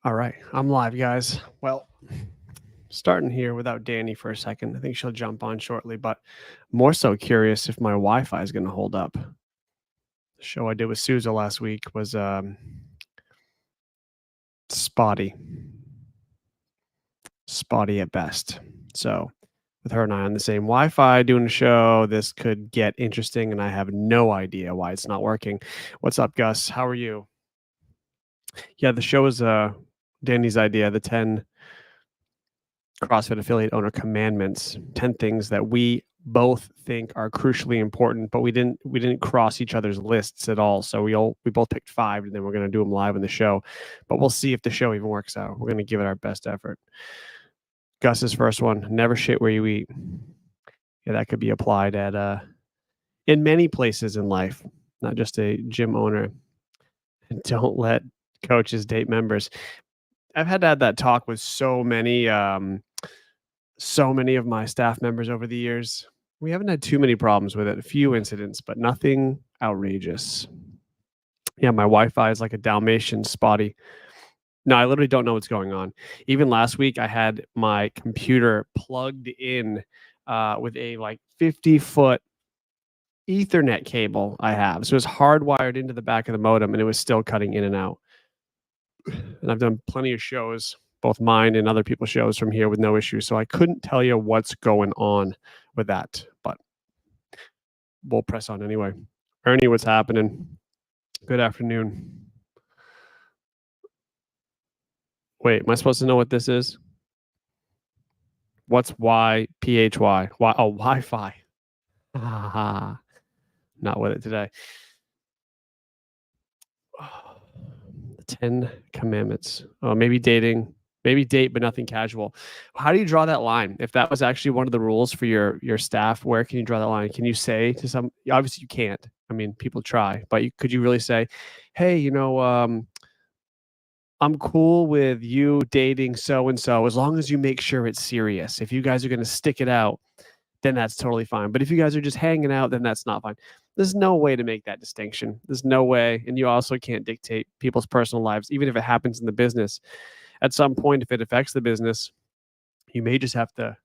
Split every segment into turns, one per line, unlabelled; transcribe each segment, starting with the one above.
All right, I'm live, guys. Well, starting here without Dani for a second. I think she'll jump on shortly, but more so curious if my Wi-Fi is going to hold up. The show I did with Souza last week was spotty at best. So with her and I on the same Wi-Fi doing a show, this could get interesting, and I have no idea why it's not working. What's up, Gus? How are you? Yeah, the show is Dani's idea, the 10 CrossFit affiliate owner commandments, 10 things that we both think are crucially important, but we didn't cross each other's lists at all. So we both picked 5, and then we're going to do them live in the show, but we'll see if the show even works out. We're going to give it our best effort. Gus's first one: never shit where you eat. Yeah, that could be applied at in many places in life, not just a gym owner. And don't let coaches date members. I've had to have that talk with so many of my staff members over the years. We haven't had too many problems with it, a few incidents, but nothing outrageous. Yeah, my Wi-Fi is like a Dalmatian spotty. No, I literally don't know what's going on. Even last week, I had my computer plugged in with a like 50-foot Ethernet cable I have. So it's hardwired into the back of the modem, and it was still cutting in and out. And I've done plenty of shows, both mine and other people's shows from here with no issues. So I couldn't tell you what's going on with that, but we'll press on anyway. Ernie, what's happening? Good afternoon. Wait, am I supposed to know what this is? What's YPHY? Why? Oh, Wi-Fi. Not with it today. The 10 commandments. Oh, maybe dating. Maybe date, but nothing casual. How do you draw that line? If that was actually one of the rules for your staff, where can you draw that line? Can you say to some? Obviously, you can't. I mean, people try, but could you really say, "Hey, I'm cool with you dating so and so as long as you make sure it's serious. If you guys are going to stick it out, then that's totally fine. But if you guys are just hanging out, then that's not fine." There's no way to make that distinction. There's no way, and you also can't dictate people's personal lives, even if it happens in the business. At some point, if it affects the business, you may just have to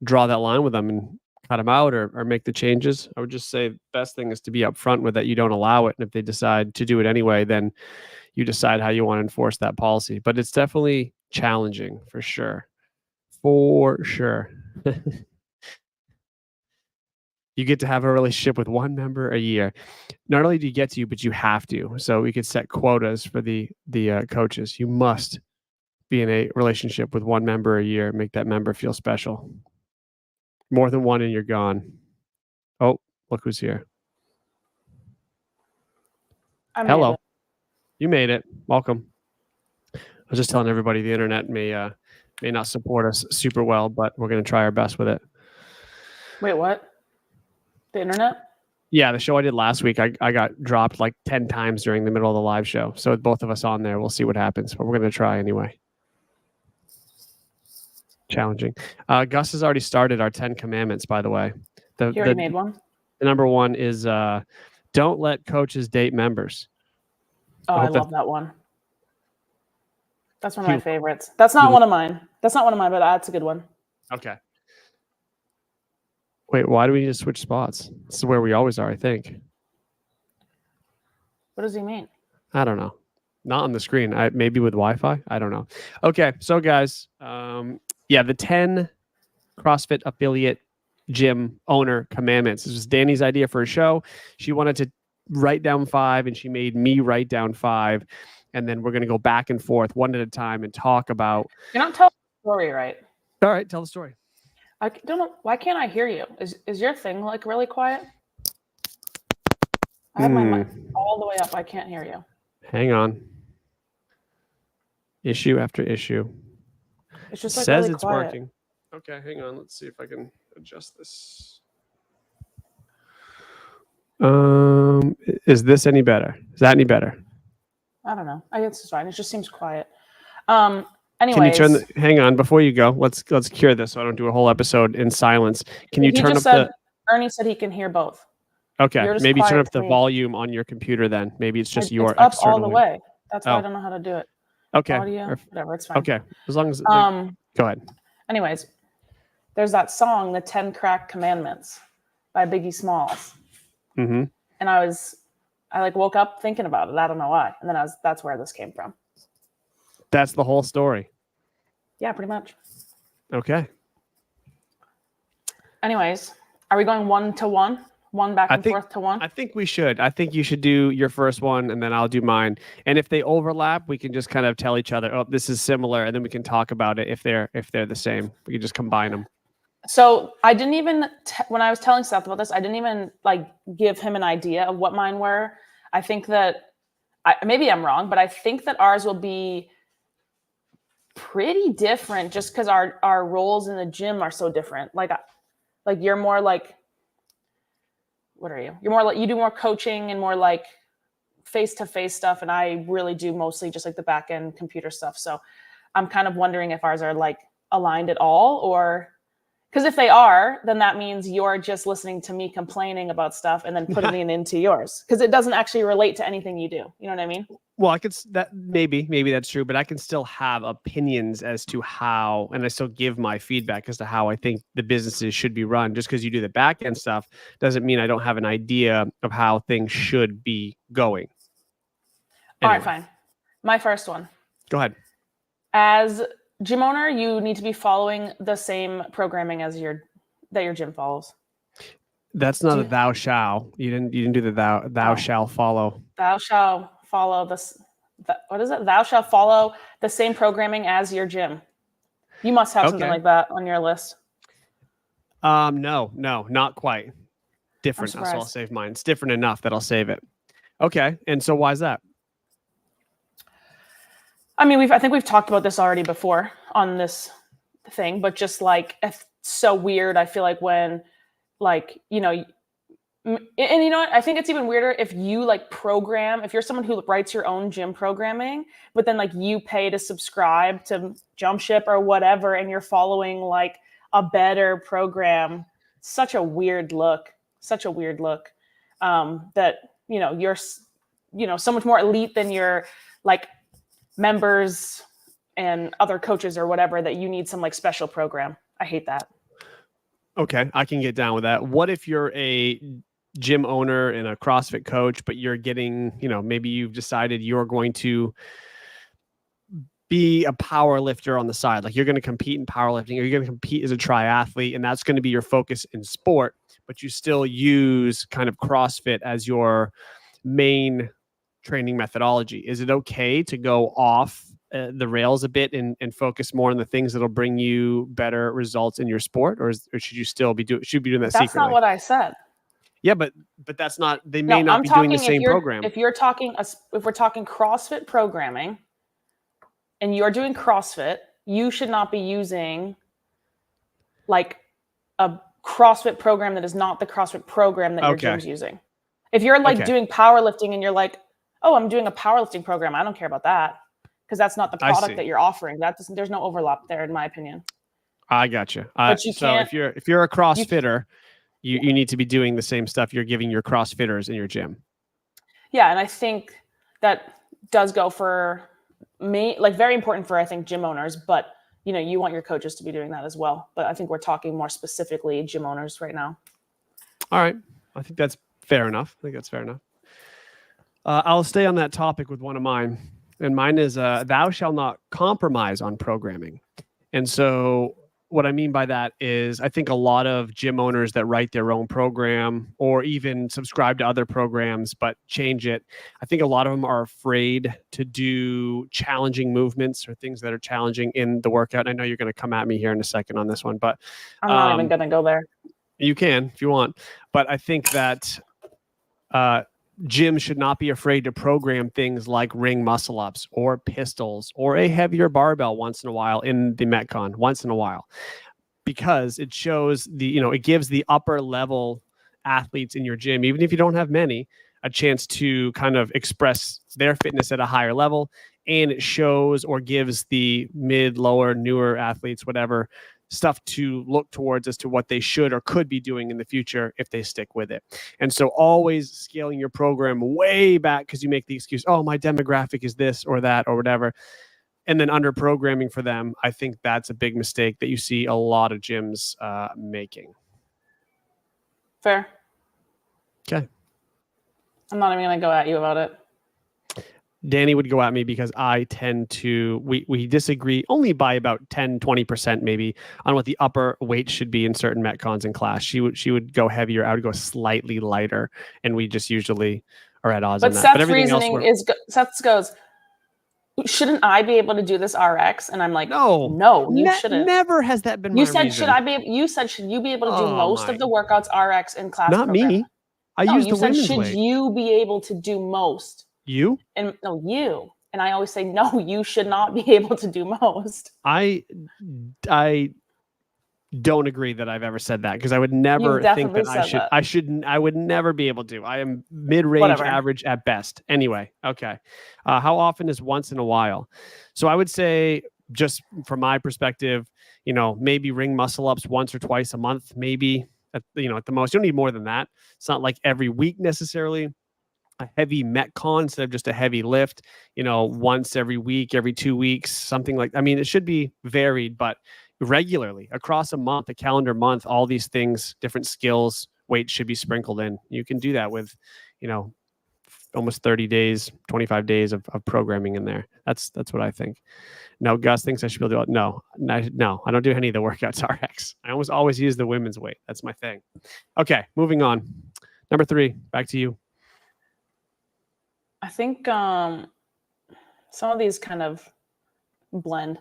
draw that line with them and cut them out or make the changes. I would just say the best thing is to be upfront with that. You don't allow it. And if they decide to do it anyway, then you decide how you want to enforce that policy. But it's definitely challenging for sure. For sure. You get to have a relationship with one member a year. Not only do you get to, but you have to. So we could set quotas for the coaches. You must be in a relationship with one member a year, make that member feel special. More than one and you're gone. Oh, look who's here. Hello. You made it. Welcome. I was just telling everybody the internet may not support us super well, but we're going to try our best with it.
Wait, what? The internet?
Yeah, the show I did last week, I got dropped like 10 times during the middle of the live show. So with both of us on there, we'll see what happens, but we're going to try anyway. Challenging. Gus has already started our 10 commandments, by the way.
He already made one?
The number one is don't let coaches date members.
Oh, I love that one. That's one of my favorites. That's not one of mine. But that's a good one.
Okay. Wait, why do we need to switch spots? This is where we always are, I think.
What does he mean?
I don't know. Not on the screen. Maybe with Wi-Fi. I don't know. Okay, so guys, the 10 CrossFit affiliate gym owner commandments. This was Dani's idea for a show. She wanted to write down 5, and she made me write down 5. And then we're going to go back and forth one at a time and talk about.
You're not telling the story, right?
All right, tell the story.
I don't know. Why can't I hear you? Is your thing like really quiet? I have my mic all the way up. I can't hear you.
Hang on. Issue after issue.
It's just like
says
really
it's
quiet.
Working. Okay, hang on. Let's see if I can adjust this. Is this any better? Is that any better?
I don't know. I guess it's fine. It just seems quiet. Anyways,
can you turn hang on before you go? Let's cure this so I don't do a whole episode in silence. Can you turn up
Ernie said he can hear both.
Okay, maybe turn up the volume on your computer then. Maybe it's just your
up all the way. That's why I don't know how to do it.
Okay.
audio, whatever, it's fine.
Okay. As long as
go
ahead.
Anyways, there's that song, The 10 Crack Commandments by Biggie Smalls.
Mm-hmm.
And I like woke up thinking about it. I don't know why. And then that's where this came from.
That's the whole story.
Yeah, pretty much.
Okay.
Anyways, are we going 1-1? One back and forth to one?
I think we should. I think you should do your first one and then I'll do mine. And if they overlap, we can just kind of tell each other, oh, this is similar. And then we can talk about it if they're the same. We can just combine them.
So I didn't even, when I was telling Seth about this, I didn't even like give him an idea of what mine were. I think that, maybe I'm wrong, but I think that ours will be pretty different just because our roles in the gym are so different. Like you're more like, what are you? You're more like, you do more coaching and more like face-to-face stuff. And I really do mostly just like the back end computer stuff. So I'm kind of wondering if ours are like aligned at all, or because if they are, then that means you're just listening to me complaining about stuff and then putting it into yours, because it doesn't actually relate to anything you do. You know what I mean?
Well, maybe that's true, but I can still have opinions as to how, and I still give my feedback as to how I think the businesses should be run. Just because you do the back end stuff doesn't mean I don't have an idea of how things should be going.
Anyway. All right, fine. My first one.
Go ahead.
As gym owner, you need to be following the same programming as that your gym follows.
That's not a thou shall. You didn't do the thou shall follow.
Thou shall follow this. What is it? Thou shall follow the same programming as your gym. You must have something like that on your list.
No, not quite. Different. So I'll save mine. It's different enough that I'll save it. Okay. And so why is that?
I mean, I think we've talked about this already before on this thing, but just like, it's so weird. I feel like when, like, you know, and you know what? I think it's even weirder if you like program, if you're someone who writes your own gym programming, but then like you pay to subscribe to Jump Ship or whatever, and you're following like a better program. Such a weird look. That, you know, you're, you know, so much more elite than your like members and other coaches or whatever, that you need some like special program. I hate that.
Okay, I can get down with that. What if you're a gym owner and a CrossFit coach, but you're getting, you know, maybe you've decided you're going to be a power lifter on the side. Like you're going to compete in powerlifting, or you're going to compete as a triathlete, and that's going to be your focus in sport, but you still use kind of CrossFit as your main training methodology. Is it okay to go off the rails a bit and focus more on the things that'll bring you better results in your sport, or should you still be doing that secretly?
That's not what I said.
Yeah, but that's not. They may not be doing the same program.
If we're talking CrossFit programming, and you're doing CrossFit, you should not be using like a CrossFit program that is not the CrossFit program that your gym's using. If you're like doing powerlifting and you're like, oh, I'm doing a powerlifting program, I don't care about that, because that's not the product that you're offering. There's no overlap there, in my opinion.
I got you. But you can't. If you're a CrossFitter, you need to be doing the same stuff you're giving your CrossFitters in your gym.
Yeah, and I think that does go for me, like very important for, I think, gym owners, but you know, you want your coaches to be doing that as well. But I think we're talking more specifically gym owners right now.
All right. I think that's fair enough. I'll stay on that topic with one of mine. And mine is thou shalt not compromise on programming. And so what I mean by that is I think a lot of gym owners that write their own program or even subscribe to other programs but change it, I think a lot of them are afraid to do challenging movements or things that are challenging in the workout. And I know you're going to come at me here in a second on this one, but
I'm not even going to go there.
You can if you want. But I think that gyms should not be afraid to program things like ring muscle ups or pistols or a heavier barbell once in a while in the Metcon, once in a while, because it shows it gives the upper level athletes in your gym, even if you don't have many, a chance to kind of express their fitness at a higher level. And it shows or gives the mid, lower, newer athletes, whatever, stuff to look towards as to what they should or could be doing in the future if they stick with it. And so always scaling your program way back, because you make the excuse, oh, my demographic is this or that or whatever. and then under programming for them, I think that's a big mistake that you see a lot of gyms making.
Fair.
Okay.
I'm not even going to go at you about it.
Dani would go at me because I tend to, we disagree only by about 10, 20% maybe on what the upper weight should be in certain Metcons in class. She would go heavier. I would go slightly lighter. And we just usually are at odds on that.
Seth's reasoning is, Seth goes, shouldn't I be able to do this RX? And I'm like, no, you shouldn't.
Never has that been my reason.
You said, should you be able to do most of the workouts RX in class?
Not
program?
Me. I use the women's
should
weight.
You be able to do most?
You?
And no, you. And I always say, no, you should not be able to do most.
I don't agree that I've ever said that, because I would never think that I would never be able to. I am mid-range average at best. Anyway, okay. How often is once in a while? So I would say, just from my perspective, maybe ring muscle ups once or twice a month, maybe at the most. You don't need more than that. It's not like every week necessarily. A heavy Metcon instead of just a heavy lift, once every week, every 2 weeks, something like, it should be varied, but regularly across a month, a calendar month, all these things, different skills, weight should be sprinkled in. You can do that with, almost 30 days, 25 days of programming in there. That's what I think. No, Gus thinks I should be able to do it. No, I don't do any of the workouts RX. I almost always use the women's weight. That's my thing. Okay, moving on. Number 3, back to you.
I think some of these kind of blend.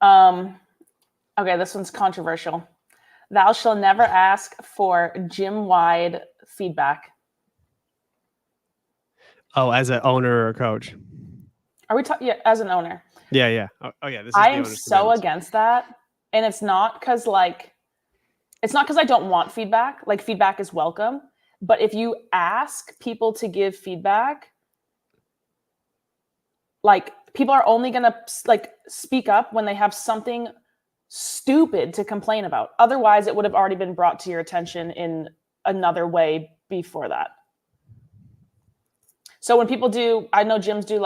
Okay, this one's controversial. Thou shall never ask for gym-wide feedback.
Oh, as an owner or a coach?
Are we talking? Yeah, as an owner.
Yeah. Oh yeah.
I am so against that, and it's not because I don't want feedback. Like, feedback is welcome, but if you ask people to give feedback, like, people are only going to speak up when they have something stupid to complain about. Otherwise, it would have already been brought to your attention in another way before that. So when people do, I know gyms do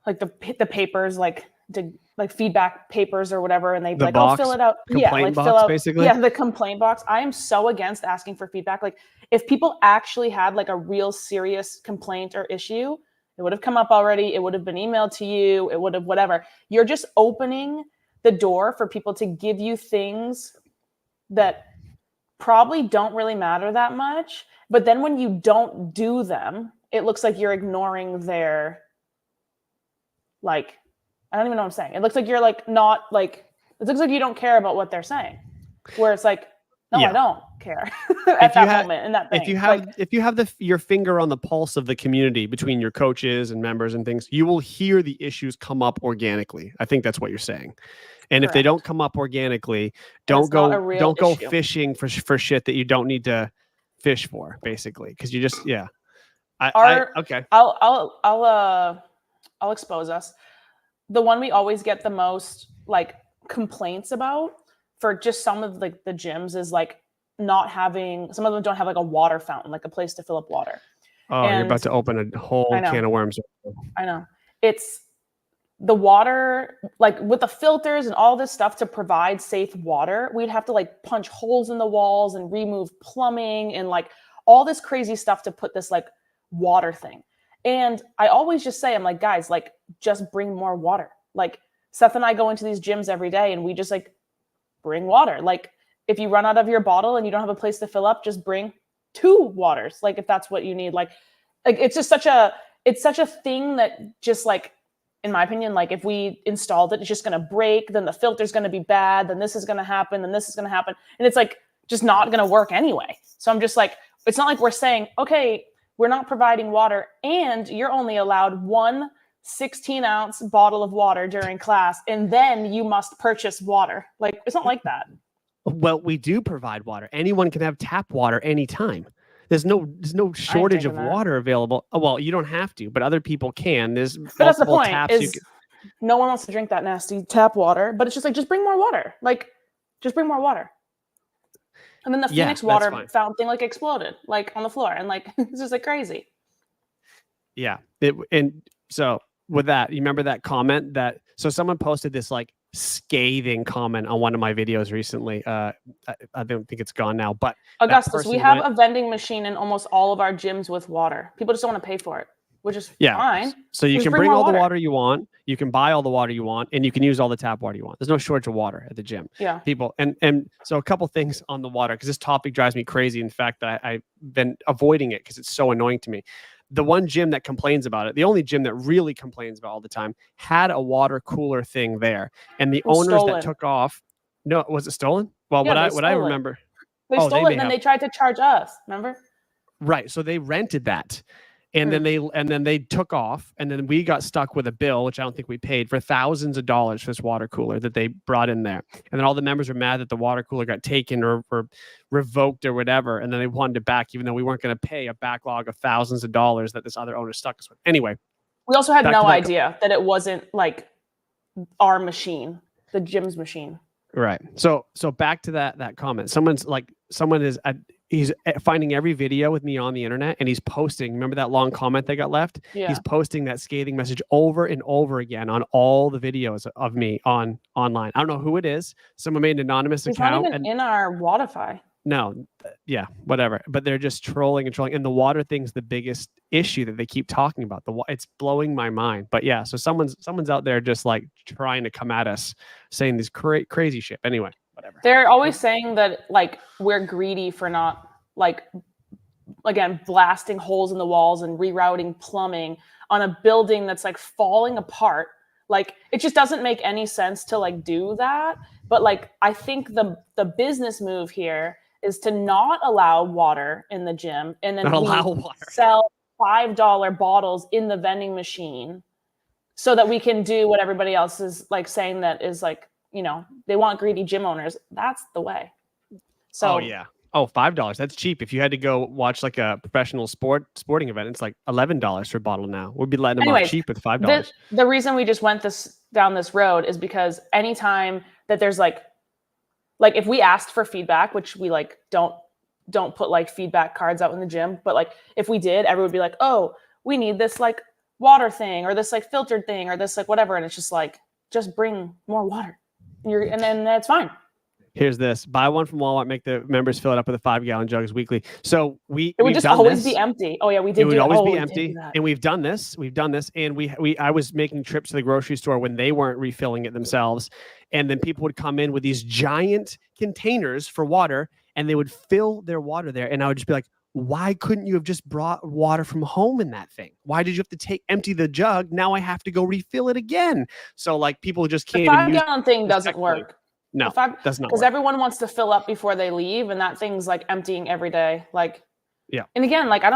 the papers, like feedback papers or whatever, and they be like, box, fill it out.
Complaint box, fill out, basically.
Yeah, the complaint box. I am so against asking for feedback. Like, if people actually had a real serious complaint or issue, it would have come up already. It would have been emailed to you. It would have whatever. You're just opening the door for people to give you things that probably don't really matter that much. But then when you don't do them, it looks like you're ignoring their, I don't even know what I'm saying. It looks like you're it looks like you don't care about what they're saying. Where it's like, no, yeah. I don't care at that moment. In that thing.
If you have your finger on the pulse of the community between your coaches and members and things, you will hear the issues come up organically. I think that's what you're saying. And Correct. If they don't come up organically, don't go fishing for shit that you don't need to fish for, basically, because you just okay.
I'll expose us. The one we always get the most complaints about for just some of the gyms is not having, some of them don't have a water fountain, a place to fill up water.
Oh, and you're about to open a whole can of worms.
I know. It's the water, with the filters and all this stuff to provide safe water, we'd have to punch holes in the walls and remove plumbing and all this crazy stuff to put this water thing. And I always just say, I'm like, guys, just bring more water. Seth and I go into these gyms every day and we just bring water. If you run out of your bottle and you don't have a place to fill up, just bring 2 waters. If that's what you need, it's just such a thing that just in my opinion, if we installed it, it's just going to break. Then the filter's going to be bad. Then this is going to happen. Then this is going to happen. And it's just not going to work anyway. So I'm just it's not like we're saying, okay, we're not providing water and you're only allowed 1 16-ounce bottle of water during class, and then you must purchase water. It's not like that.
Well, we do provide water. Anyone can have tap water anytime. There's no shortage of water available. Oh, well, you don't have to, but other people can. But
that's the point. No one wants to drink that nasty tap water, but it's just just bring more water. Just bring more water. And then the Phoenix water fountain thing exploded on the floor, and it's just crazy.
Yeah, and so with that, you remember that comment that so someone posted this like scathing comment on one of my videos recently. I don't think it's gone now, but that
Augustus, we
person
have
went,
a vending machine in almost all of our gyms with water. People just don't want to pay for it, which is
yeah.
fine.
So you
Just
can
bring
bring
more
all the
water.
water you want, you can buy all the water you want, and you can use all the tap water you want. There's no shortage of water at the gym.
Yeah.
People and so a couple things on the water, because this topic drives me crazy. In fact, that I've been avoiding it because it's so annoying to me. The one gym that complains about it, the only gym that really complains about it all the time, had a water cooler thing there, and the
It was
owners that
stolen.
took off. No, was it stolen? Well,
Yeah,
what I remember.
They
Oh,
stole it, and then
have.
they tried to charge us. Remember?
Right. So they rented that. And then they took off, and then we got stuck with a bill, which I don't think we paid, for thousands of dollars for this water cooler that they brought in there. And then all the members were mad that the water cooler got taken or revoked or whatever. And then they wanted it back, even though we weren't going to pay a backlog of thousands of dollars that this other owner stuck us with. Anyway,
we also had no idea that it wasn't like our machine, the gym's machine.
Right. So back to that comment. He's finding every video with me on the internet, and he's posting. Remember that long comment that got left?
Yeah.
He's posting that scathing message over and over again on all the videos of me online. I don't know who it is. Someone made an anonymous account.
Not even in our Watify.
No, yeah, whatever. But they're just trolling and trolling. And the water thing's the biggest issue that they keep talking about. It's blowing my mind. But yeah, so someone's out there just like trying to come at us, saying this crazy shit. Anyway, whatever.
They're always saying that like we're greedy for not like, again, blasting holes in the walls and rerouting plumbing on a building that's like falling apart. Like it just doesn't make any sense to like do that. But like I think the business move here is to not allow water in the gym, and then sell $5 bottles in the vending machine so that we can do what everybody else is like saying that is like, you know, they want greedy gym owners. That's the way. So
$5. That's cheap. If you had to go watch like a professional sporting event, it's like $11 for a bottle now. We'd be letting them off cheap with $5.
The reason we just went down this road is because anytime that there's like if we asked for feedback, which we like don't put like feedback cards out in the gym, but like if we did, everyone would be like, oh, we need this like water thing or this like filtered thing or this like whatever. And it's just like, just bring more water. And then that's fine.
Here's this: buy one from Walmart, make the members fill it up with a 5-gallon jugs weekly. So
it would just always be empty. Oh yeah, we did.
It would always be empty, and we've done this. And I was making trips to the grocery store when they weren't refilling it themselves, and then people would come in with these giant containers for water, and they would fill their water there, and I would just be like, why couldn't you have just brought water from home in that thing? Why did you have to empty the jug? Now I have to go refill it again. So like people just can't.
The 5-gallon thing doesn't work.
No, does not.
Because everyone wants to fill up before they leave, and that thing's like emptying every day. Like,
yeah.
And again, like I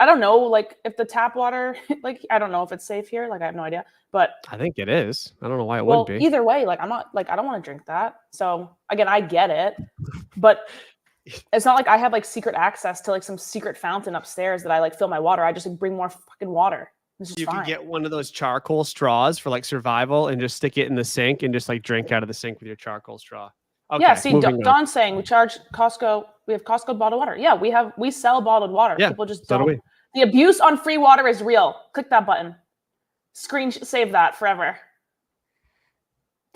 don't know, like if the tap water, like I don't know if it's safe here. Like I have no idea, but
I think it is. I don't know why it wouldn't be.
Either way, like I'm not like I don't want to drink that. So again, I get it, but it's not like I have like secret access to like some secret fountain upstairs that I like fill my water. I just like bring more fucking water.
You can get one of those charcoal straws for like survival and just stick it in the sink and just like drink out of the sink with your charcoal straw. Okay,
yeah, see, Don's saying we charge Costco. We have Costco bottled water. Yeah, we sell bottled water.
Yeah,
people just don't. The abuse on free water is real. Click that button. Save that forever.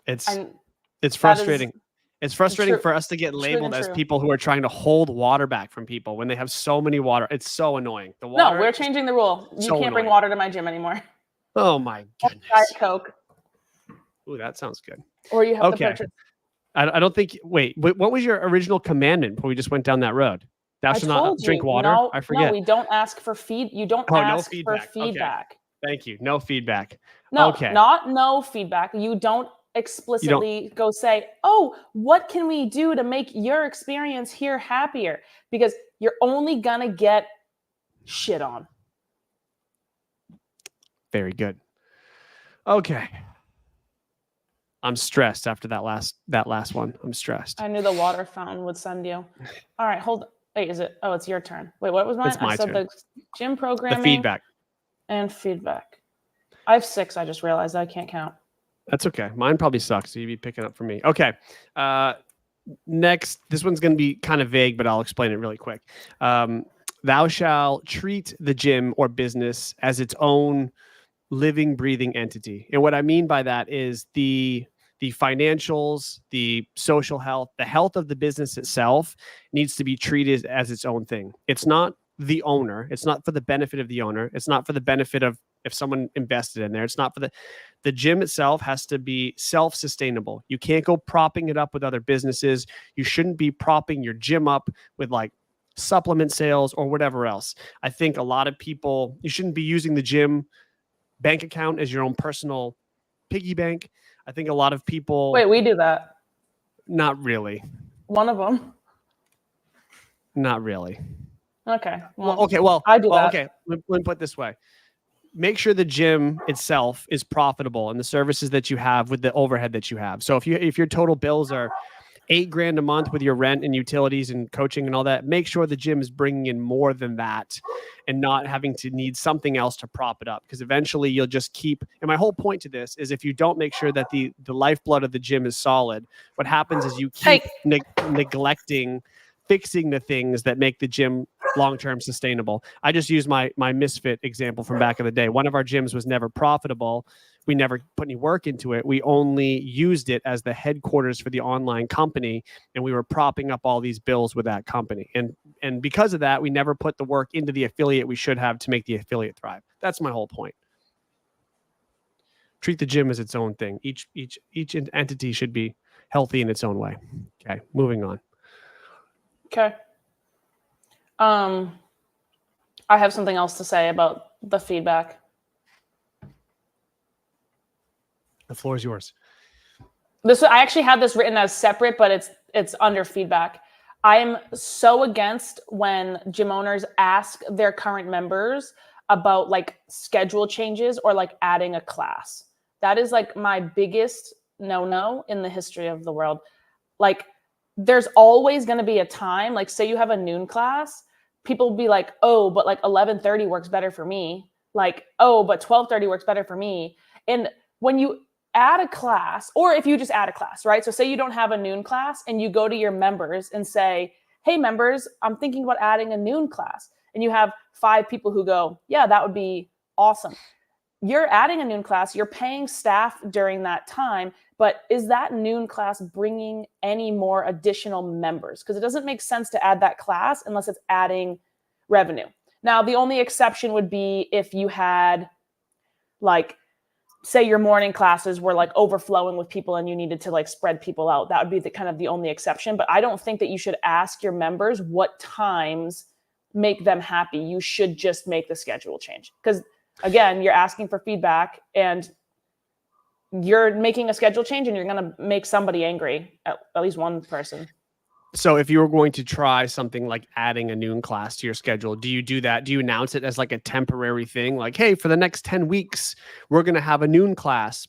It's frustrating. It's frustrating for us to get labeled as people who are trying to hold water back from people when they have so many water. It's so annoying. The water.
No, we're changing the rule. You can't bring water to my gym anymore.
Oh my goodness.
Diet Coke.
Ooh, that sounds good.
Or you have to purchase.
I don't think. Wait, what was your original commandment before we just went down that road? Thou shalt not drink water.
No,
I forget.
No, we don't ask for feed. You don't ask for feedback.
Okay. Thank you. No feedback.
No, not no feedback. You don't explicitly go say, oh, what can we do to make your experience here happier? Because you're only gonna get shit on.
Very good. Okay. I'm stressed after that last one. I'm stressed.
I knew the water fountain would send you. All right, hold. Wait, is it? Oh, it's your turn. Wait, what was mine?
It's my turn.
The gym programming.
The feedback.
And feedback. I have 6. I just realized I can't count.
That's okay. Mine probably sucks. So you'd be picking up from me. Okay. Next, this one's going to be kind of vague, but I'll explain it really quick. Thou shalt treat the gym or business as its own living, breathing entity. And what I mean by that is the financials, the social health, the health of the business itself needs to be treated as its own thing. It's not the owner. It's not for the benefit of the owner. It's not for the benefit of if someone invested in there. It's not for the gym itself has to be self-sustainable. You can't go propping it up with other businesses. You shouldn't be propping your gym up with like supplement sales or whatever else. I think a lot of people, you shouldn't be using the gym bank account as your own personal piggy bank. I think a lot of people.
Wait, we do that.
Not really.
One of them.
Not really.
Okay.
Well,
I do that.
Okay. Let me put it this way. Make sure the gym itself is profitable and the services that you have with the overhead that you have. So if your total bills are $8,000 a month with your rent and utilities and coaching and all that, make sure the gym is bringing in more than that and not having to need something else to prop it up, because eventually you'll just keep. And my whole point to this is if you don't make sure that the lifeblood of the gym is solid, what happens is you keep neglecting fixing the things that make the gym long-term sustainable. I just use my Misfit example from back in the day. One of our gyms was never profitable. We never put any work into it. We only used it as the headquarters for the online company, and we were propping up all these bills with that company. And because of that, we never put the work into the affiliate we should have to make the affiliate thrive. That's my whole point. Treat the gym as its own thing. Each entity should be healthy in its own way. Okay, moving on.
Okay. I have something else to say about the feedback.
The floor is yours.
I actually had this written as separate, but it's under feedback. I am so against when gym owners ask their current members about like schedule changes or like adding a class. That is like my biggest no-no in the history of the world. Like, there's always going to be a time, like say you have a noon class, people will be like, oh, but like 11:30 works better for me. Like, oh, but 12:30 works better for me. And when you add a class, or if you just add a class, right? So say you don't have a noon class and you go to your members and say, hey members, I'm thinking about adding a noon class. And you have 5 people who go, yeah, that would be awesome. You're adding a noon class, you're paying staff during that time, but is that noon class bringing any more additional members? Because it doesn't make sense to add that class unless it's adding revenue. Now, the only exception would be if you had, like, say your morning classes were like overflowing with people and you needed to like spread people out. That would be the kind of the only exception. But I don't think that you should ask your members what times make them happy. You should just make the schedule change. Because again, you're asking for feedback and you're making a schedule change and you're going to make somebody angry, at least one person.
So if you were going to try something like adding a noon class to your schedule, do you do that? Do you announce it as like a temporary thing? Like, hey, for the next 10 weeks, we're going to have a noon class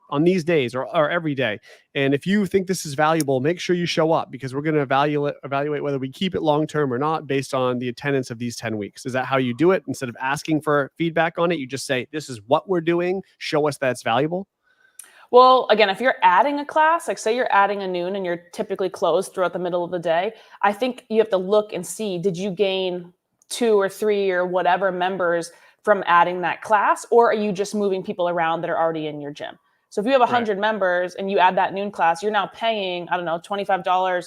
on these days or every day. And if you think this is valuable, make sure you show up because we're going to evaluate whether we keep it long-term or not based on the attendance of these 10 weeks. Is that how you do it? Instead of asking for feedback on it, you just say, this is what we're doing. Show us that's valuable.
Well, again, if you're adding a class, like say you're adding a noon and you're typically closed throughout the middle of the day, I think you have to look and see, did you gain 2 or 3 or whatever members from adding that class? Or are you just moving people around that are already in your gym? So if you have 100 members and you add that noon class, you're now paying, I don't know, $25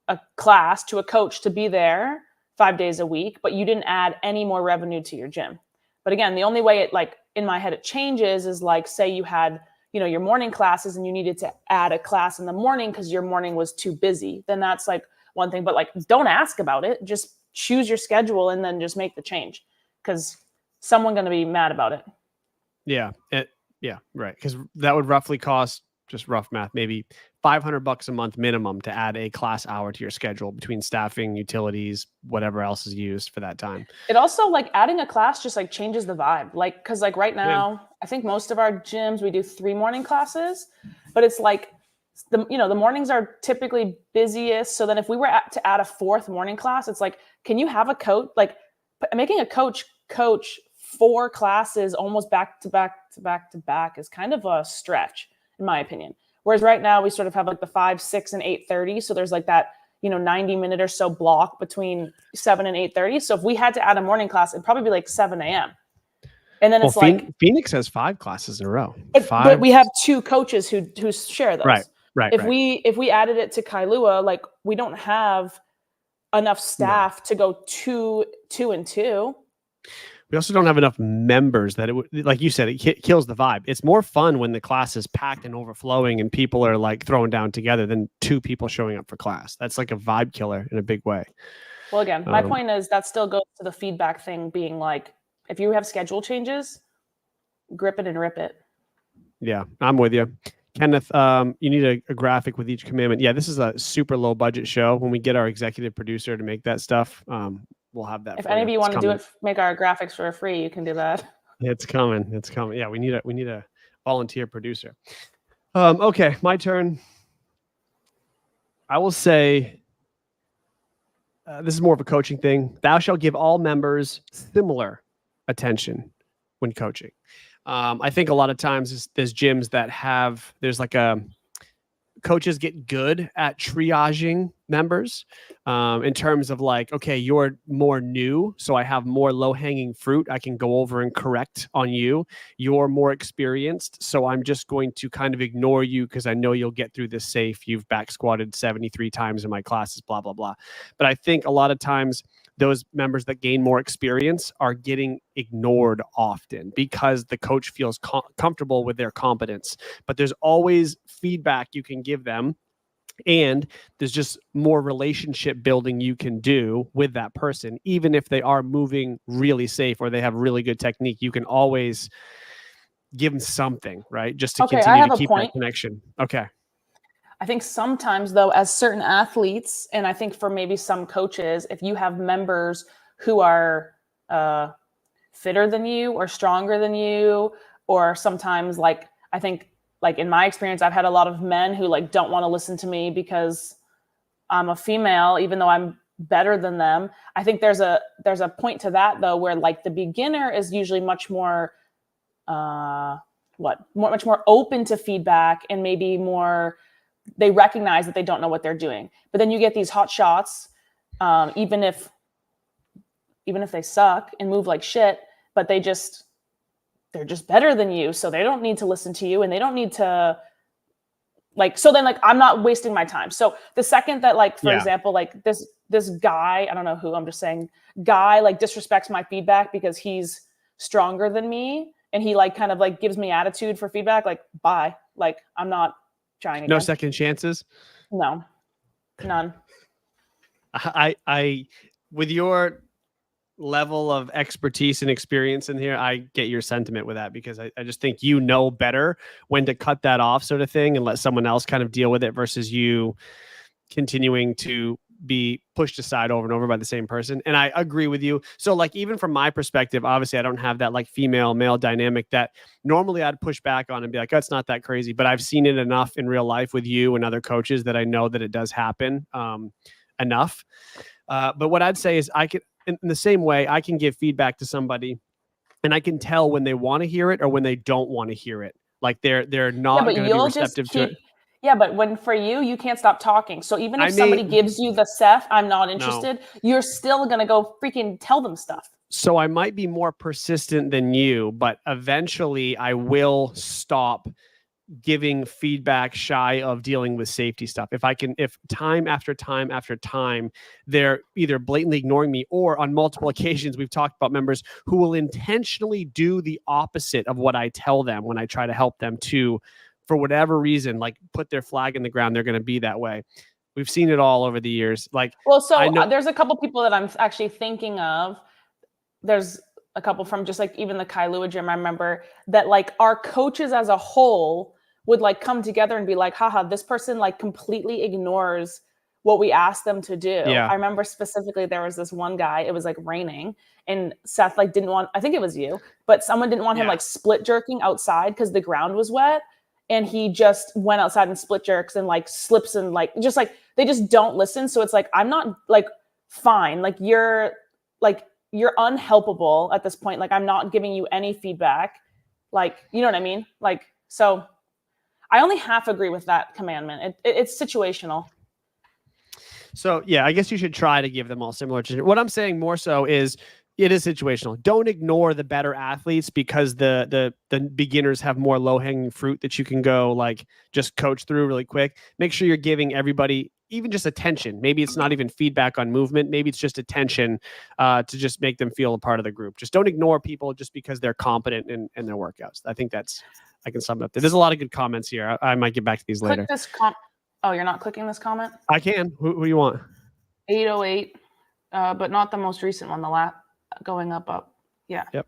a class to a coach to be there 5 days a week, but you didn't add any more revenue to your gym. But again, the only way it, like in my head, it changes is like, say you had, you know, your morning classes and you needed to add a class in the morning because your morning was too busy. Then that's like one thing, but like, don't ask about it. Just choose your schedule and then just make the change because someone's going to be mad about it.
Yeah. Yeah. Right. Because that would roughly cost, just rough math, maybe $500 a month minimum to add a class hour to your schedule between staffing, utilities, whatever else is used for that time.
It also, like, adding a class just like changes the vibe. Like, because like right now, I think most of our gyms, we do 3 morning classes, but it's like the mornings are typically busiest. So then if we were to add a 4th morning class, it's like, can you have a coach, like making a coach 4 classes almost back to back is kind of a stretch in my opinion. Whereas right now we sort of have like the 5, 6, and 8:30. So there's like that, 90-minute or so block between 7 and 8:30. So if we had to add a morning class, it'd probably be like 7 a.m. And then
Well,
it's like,
Phoenix has 5 classes in a row.
but we have 2 coaches who share those.
Right, right,
If
right.
we added it to Kailua, like we don't have enough staff to go 2 and 2.
We also don't have enough members that it would, like you said, it kills the vibe. It's more fun when the class is packed and overflowing and people are like throwing down together than 2 people showing up for class. That's like a vibe killer in a big way.
Well, again, my point is that still goes to the feedback thing being like, if you have schedule changes, grip it and rip it.
Yeah, I'm with you. Kenneth, you need a graphic with each commandment. Yeah, this is a super low budget show. When we get our executive producer to make that stuff, we'll have that.
If any of you want to do it, make our graphics for free, you can do that.
It's coming. It's coming. Yeah, we need a volunteer producer. Okay, my turn. I will say this is more of a coaching thing. Thou shalt give all members similar attention when coaching. I think a lot of times there's gyms that there's like coaches get good at triaging members in terms of like, okay, you're more new, so I have more low-hanging fruit I can go over and correct on you. You're more experienced, so I'm just going to kind of ignore you because I know you'll get through this safe. You've back squatted 73 times in my classes, blah, blah, blah. But I think a lot of times those members that gain more experience are getting ignored often because the coach feels comfortable with their competence. But there's always feedback you can give them. And there's just more relationship building you can do with that person. Even if they are moving really safe or they have really good technique, you can always give them something, right? Just to continue to keep that connection. Okay.
I think sometimes, though, as certain athletes, and I think for maybe some coaches, if you have members who are fitter than you or stronger than you, or sometimes like, I think like in my experience, I've had a lot of men who like don't want to listen to me because I'm a female, even though I'm better than them. I think there's a point to that though, where like the beginner is usually much more much more open to feedback and maybe more, they recognize that they don't know what they're doing. But then you get these hot shots, even if they suck and move like shit, but they're just better than you. So they don't need to listen to you and they don't need to like, so then like, I'm not wasting my time. So the second that like, for example, like this guy, I don't know who, I'm just saying guy like disrespects my feedback because he's stronger than me. And he like kind of like gives me attitude for feedback. Like, bye. Like, I'm not trying again.
No second chances?
No, none.
I with your level of expertise and experience in here, I get your sentiment with that because I just think you know better when to cut that off sort of thing and let someone else kind of deal with it versus you continuing to be pushed aside over and over by the same person. And I agree with you. So like, even from my perspective, obviously I don't have that like female male dynamic that normally I'd push back on and be like, oh, it's not that crazy, but I've seen it enough in real life with you and other coaches that I know that it does happen enough. But what I'd say is I could, in the same way, I can give feedback to somebody and I can tell when they want to hear it or when they don't want to hear it. Like they're not going to be receptive to it.
Yeah, but when for you can't stop talking. So even if somebody gives you the Seth, I'm not interested, you're still going to go freaking tell them stuff.
So I might be more persistent than you, but eventually I will stop giving feedback shy of dealing with safety stuff. If time after time after time, they're either blatantly ignoring me or on multiple occasions, we've talked about members who will intentionally do the opposite of what I tell them when I try to help them to, for whatever reason, like put their flag in the ground, they're going to be that way. We've seen it all over the years. Like,
well, so there's a couple people that I'm actually thinking of. There's a couple from just like even the Kailua gym. I remember that like our coaches as a whole would like come together and be like, haha, this person like completely ignores what we asked them to do.
Yeah.
I remember specifically there was this one guy, it was like raining and Seth like didn't want, I think it was you, but someone didn't want him like split jerking outside because the ground was wet. And he just went outside and split jerks and like slips and like, just like, they just don't listen. So it's like, I'm not like, fine. Like you're unhelpable at this point. Like I'm not giving you any feedback. Like, you know what I mean? Like, so I only half agree with that commandment. It's situational.
So yeah, I guess you should try to give them all similar. What I'm saying more so is It is situational. Don't ignore the better athletes because the beginners have more low hanging fruit that you can go like just coach through really quick. Make sure you're giving everybody even just attention. Maybe it's not even feedback on movement. Maybe it's just attention to just make them feel a part of the group. Just don't ignore people just because they're competent in their workouts. I think I can sum it up there. There's a lot of good comments here. I might get back to these later.
Oh, you're not clicking this comment?
I can. Who do you want?
808, but not the most recent one. The last going up. Yeah.
Yep.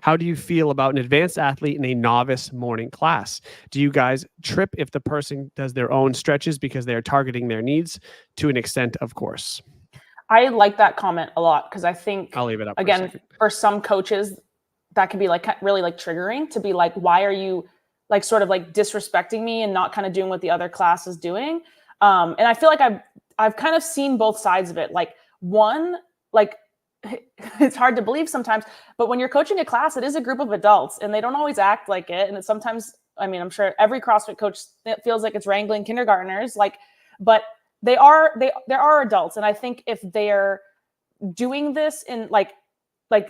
How do you feel about an advanced athlete in a novice morning class? Do you guys trip if the person does their own stretches because they are targeting their needs to an extent, of course?
I like that comment a lot because I think,
I'll leave it up
again, for some coaches, that could be like really like triggering to be like, why are you like sort of like disrespecting me and not kind of doing what the other class is doing? And I feel like I've kind of seen both sides of it. Like one, like it's hard to believe sometimes, but when you're coaching a class, it is a group of adults and they don't always act like it. And it's sometimes, I mean, I'm sure every CrossFit coach feels like it's wrangling kindergartners, like, but there are adults. And I think if they're doing this in like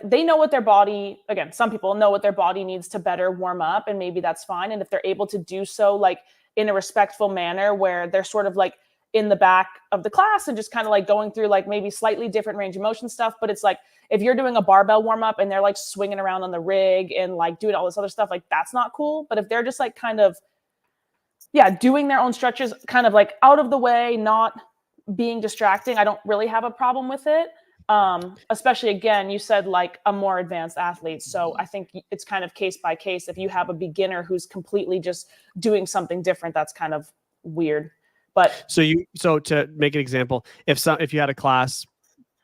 they know what their body, again, some people know what their body needs to better warm up, and maybe that's fine. And if they're able to do so like in a respectful manner where they're sort of like in the back of the class and just kind of like going through like maybe slightly different range of motion stuff. But it's like, if you're doing a barbell warm up and they're like swinging around on the rig and like doing all this other stuff, like that's not cool. But if they're just like kind of, doing their own stretches kind of like out of the way, not being distracting, I don't really have a problem with it. Especially again, you said like a more advanced athlete. So I think it's kind of case by case. If you have a beginner who's completely just doing something different, that's kind of weird. But
so to make an example, if you had a class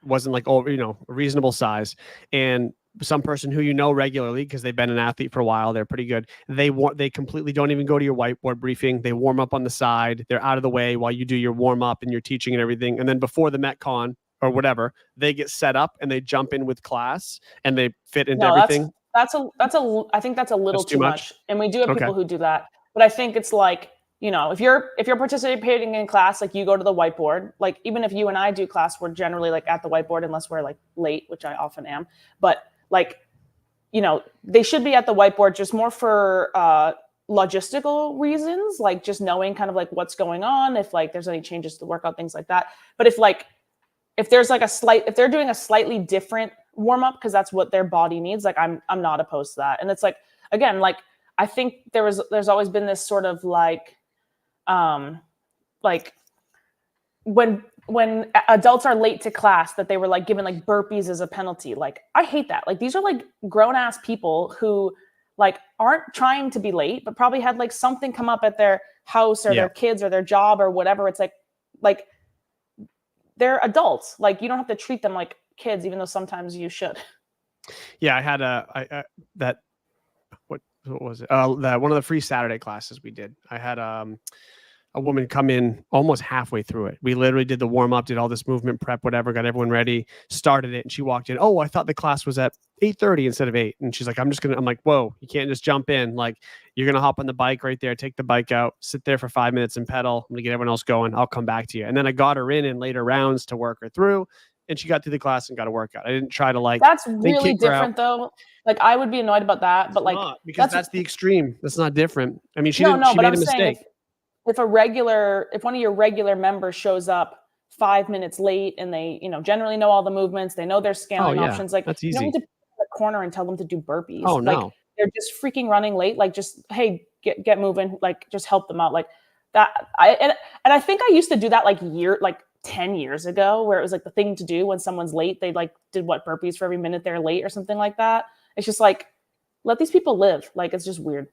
wasn't like over, a reasonable size, and some person who you know regularly because they've been an athlete for a while, they're pretty good. They completely don't even go to your whiteboard briefing. They warm up on the side. They're out of the way while you do your warm up and your teaching and everything. And then before the Metcon or whatever, they get set up and they jump in with class and they fit into everything.
I think that's a little too much. And we do have people who do that, but I think it's like, if you're participating in class, like you go to the whiteboard, like even if you and I do class, we're generally like at the whiteboard unless we're like late, which I often am. But like, they should be at the whiteboard just more for logistical reasons, like just knowing kind of like what's going on, if like there's any changes to the workout, things like that. But if there's like if they're doing a slightly different warm up because that's what their body needs, like I'm not opposed to that. And it's like, again, like I think there's always been this sort of like when adults are late to class that they were like given like burpees as a penalty. Like I hate that. Like these are like grown ass people who like aren't trying to be late, but probably had like something come up at their house or their kids or their job or whatever. It's like they're adults. Like you don't have to treat them like kids, even though sometimes you should.
Yeah, I had what was it? That one of the free Saturday classes we did. I had a woman come in almost halfway through it. We literally did the warm up, did all this movement prep, whatever, got everyone ready, started it, and she walked in. Oh, I thought the class was at 8:30 instead of 8. And she's like, I'm like, whoa, you can't just jump in. Like, you're gonna hop on the bike right there, take the bike out, sit there for 5 minutes and pedal. I'm gonna get everyone else going. I'll come back to you. And then I got her in later rounds to work her through. And she got through the class and got a workout. I didn't try to like.
That's really different though. Like I would be annoyed about that, but like
because that's the extreme. That's not different. I mean, she made a mistake.
If one of your regular members shows up 5 minutes late and they, generally know all the movements, they know their scaling options, like
that's easy.
You don't need to put them in the corner and tell them to do burpees.
Oh
like,
no,
they're just freaking running late. Like just, hey, get moving. Like just help them out. Like that. And I think I used to do that like 10 years ago, where it was like the thing to do when someone's late. They like did burpees for every minute they're late or something like that. It's just like, let these people live. Like, it's just weird.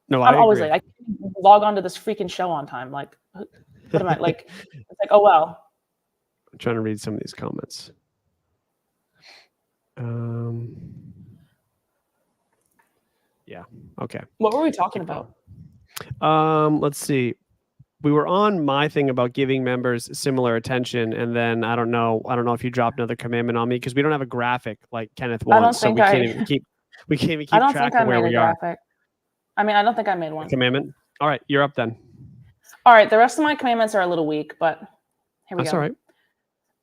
No,
I'm always late. I can't log on to this freaking show on time. Like, what am I like? It's like, oh, well.
I'm trying to read some of these comments. Yeah. Okay.
What were we talking about?
Let's see. We were on my thing about giving members similar attention, and then I don't know if you dropped another commandment on me because we don't have a graphic like Kenneth wants, so we can't even keep track of where we are.
I mean, I don't think I made one.
Commandment. All right, you're up then.
All right, the rest of my commandments are a little weak, but here we go.
That's all right.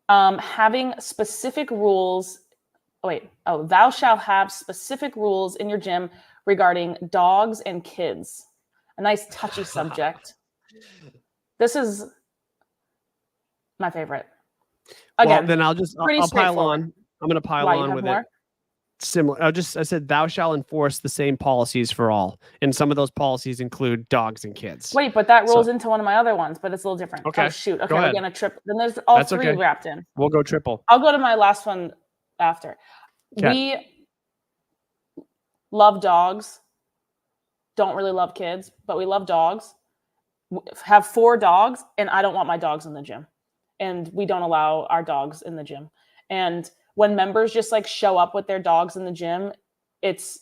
Having specific rules. Thou shalt have specific rules in your gym regarding dogs and kids. A nice touchy subject. This is my favorite. Again,
well, then I'll
pretty
pile
straightforward.
on. I'm going to pile
Why, you
on
have
with
more?
it. Similar. I said, thou shall enforce the same policies for all. And some of those policies include dogs and kids.
Wait, but that rolls
So,
into one of my other ones, but it's a little different.
okay.
Oh, shoot. Okay,
Go
we're
ahead.
going to trip. Then there's all
That's
three
okay.
wrapped in.
We'll go triple.
I'll go to my last one after.
Okay.
We love dogs. Don't really love kids, but we love dogs. Have 4 dogs, and I don't want my dogs in the gym. And we don't allow our dogs in the gym. And when members just like show up with their dogs in the gym, it's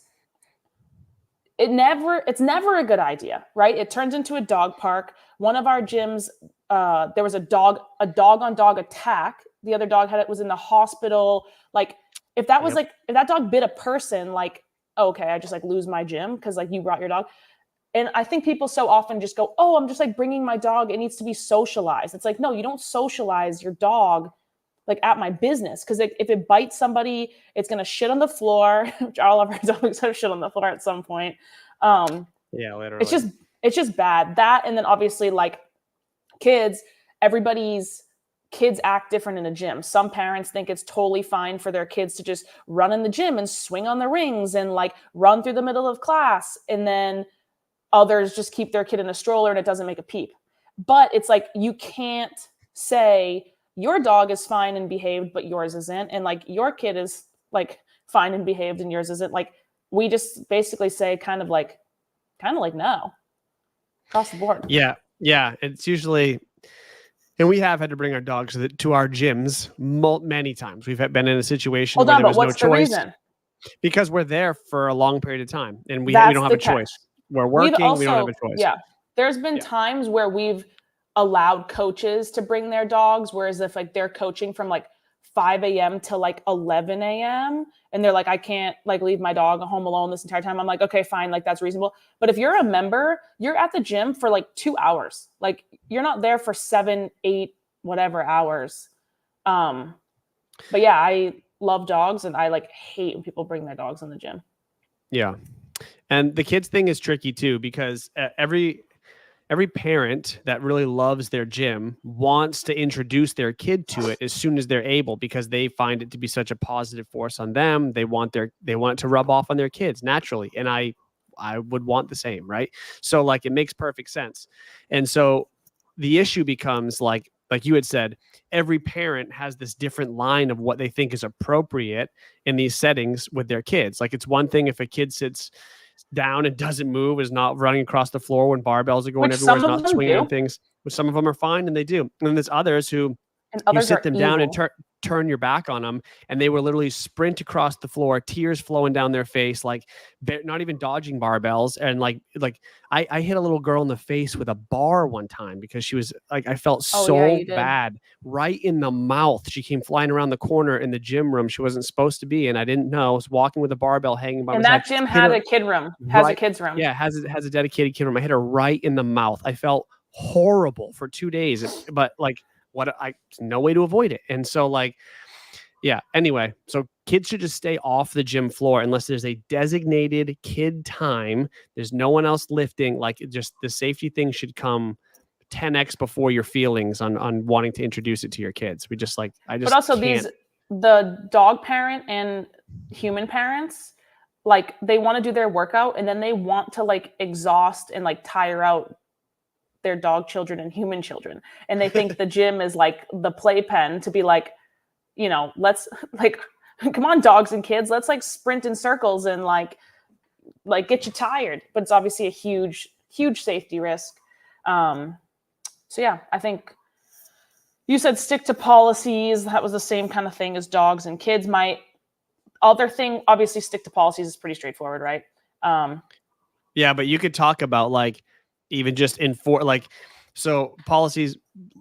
never a good idea, right? It turns into a dog park. One of our gyms, there was a dog on dog attack. The other dog was in the hospital. Like, if that was if that dog bit a person, like, okay, I just like lose my gym because like you brought your dog. And I think people so often just go, oh, I'm just like bringing my dog. It needs to be socialized. It's like, no, you don't socialize your dog like at my business. Because if it bites somebody, it's going to shit on the floor, which all of our dogs have shit on the floor at some point.
Yeah, literally.
It's just bad. That, and then obviously like kids, everybody's kids act different in a gym. Some parents think it's totally fine for their kids to just run in the gym and swing on the rings and like run through the middle of class. And then others just keep their kid in a stroller and it doesn't make a peep. But it's like, you can't say your dog is fine and behaved, but yours isn't. And like your kid is like fine and behaved and yours isn't. Like, we just basically say kind of like no, across the board.
Yeah. It's usually, and we have had to bring our dogs to our gyms many times. We've been in a situation where there was no choice.
Reason?
Because we're there for a long period of time and we don't have a choice. We're working. We don't have a choice.
Yeah. There's been times where we've allowed coaches to bring their dogs, whereas if like they're coaching from like 5 a.m. to like 11 a.m. and they're like, I can't like leave my dog home alone this entire time. I'm like, okay, fine. Like, that's reasonable. But if you're a member, you're at the gym for like 2 hours. Like, you're not there for 7, 8, whatever hours. But yeah, I love dogs and I like hate when people bring their dogs in the gym.
Yeah. And the kids thing is tricky too, because every parent that really loves their gym wants to introduce their kid to it as soon as they're able, because they find it to be such a positive force on them. They want it to rub off on their kids naturally. And I would want the same, right? So like, it makes perfect sense. And so the issue becomes like you had said, every parent has this different line of what they think is appropriate in these settings with their kids. Like, it's one thing if a kid sits down and doesn't move, is not running across the floor when barbells are going everywhere, is not swinging on things. But some of them are fine and they do. And then there's others who you sit them down and turn your back on them, and they will literally sprint across the floor, tears flowing down their face, like not even dodging barbells. And like I hit a little girl in the face with a bar one time because she was like, I felt bad, right in the mouth. She came flying around the corner in the gym room she wasn't supposed to be in. I didn't know. I was walking with a barbell hanging by my side.
And that gym had a kid room, has a kid's room.
Yeah, has a dedicated kid room. I hit her right in the mouth. I felt horrible for 2 days, but like, no way to avoid it. And so like, yeah, anyway, so kids should just stay off the gym floor unless there's a designated kid time. There's no one else lifting. Like, just the safety thing should come 10x before your feelings on wanting to introduce it to your kids. But
also the dog parent and human parents, like, they want to do their workout and then they want to like exhaust and like tire out their dog children and human children. And they think the gym is like the playpen to be like, you know, let's like, come on, dogs and kids, let's like sprint in circles and like get you tired. But it's obviously a huge safety risk. So yeah, I think you said stick to policies. That was the same kind of thing as dogs and kids. My other thing, obviously stick to policies, is pretty straightforward, right?
Yeah, but you could talk about like, even just so policies,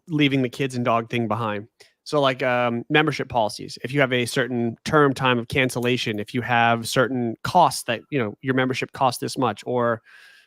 leaving the kids and dog thing behind. So like membership policies, if you have a certain term time of cancellation, if you have certain costs that, you know, your membership costs this much or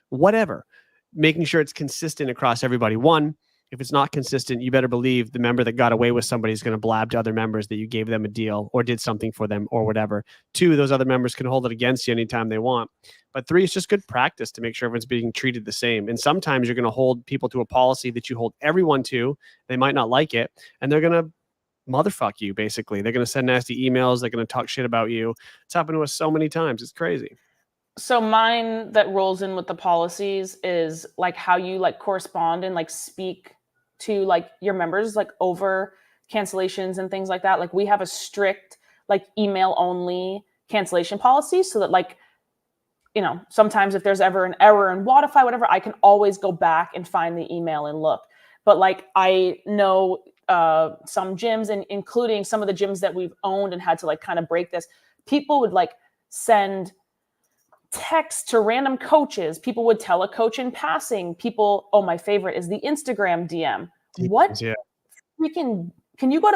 whatever, making sure it's consistent across everybody. One, if it's not consistent, you better believe the member that got away with somebody is going to blab to other members that you gave them a deal or did something for them or whatever. 2, those other members can hold it against you anytime they want. But 3, it's just good practice to make sure everyone's being treated the same. And sometimes you're going to hold people to a policy that you hold everyone to. They might not like it, and they're going to motherfuck you, basically. They're going to send nasty emails. They're going to talk shit about you. It's happened to us so many times. It's crazy.
So mine that rolls in with the policies is like how you like correspond and like speak to like your members like over cancellations and things like that. Like we have a strict like email only cancellation policy so that like, you know, sometimes if there's ever an error in Wodify, whatever, I can always go back and find the email and look. But like I know some gyms, and including some of the gyms that we've owned and had to like kind of break this, people would like send text to random coaches. People would tell a coach in passing. People, oh, my favorite is the Instagram DM. What freaking, can you go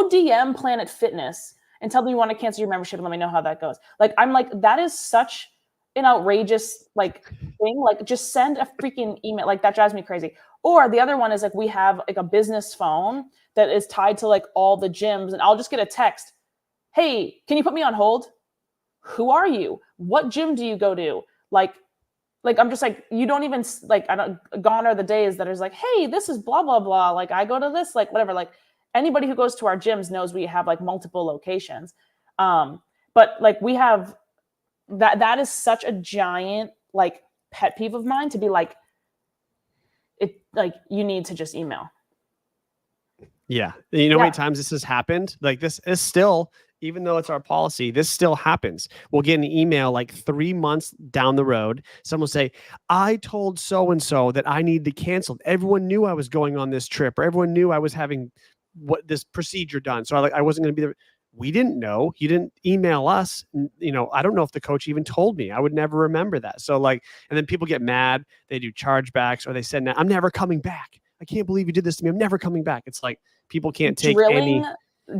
DM Planet Fitness and tell them you want to cancel your membership and let me know how that goes? Like, I'm like, that is such an outrageous like thing. Like just send a freaking email. Like that drives me crazy. Or the other one is like, we have like a business phone that is tied to like all the gyms, and I'll just get a text. Hey, can you put me on hold? Who are you? What gym do you go to? Like I'm just like, you don't even like, I don't, gone are the days that is like, hey, this is blah, blah, blah. Like I go to this, like whatever, like anybody who goes to our gyms knows we have like multiple locations. But like we have that is such a giant like pet peeve of mine to be like, it like, you need to just email.
Yeah. You know how many times this has happened? Like this is still, even though it's our policy, this still happens. We'll get an email like 3 months down the road. Someone will say, I told so-and-so that I need to cancel. Everyone knew I was going on this trip, or everyone knew I was having this procedure done. So I wasn't going to be there. We didn't know. You didn't email us. You know, I don't know if the coach even told me. I would never remember that. So like, and then people get mad. They do chargebacks, or they said, I'm never coming back. I can't believe you did this to me. I'm never coming back. It's like people can't take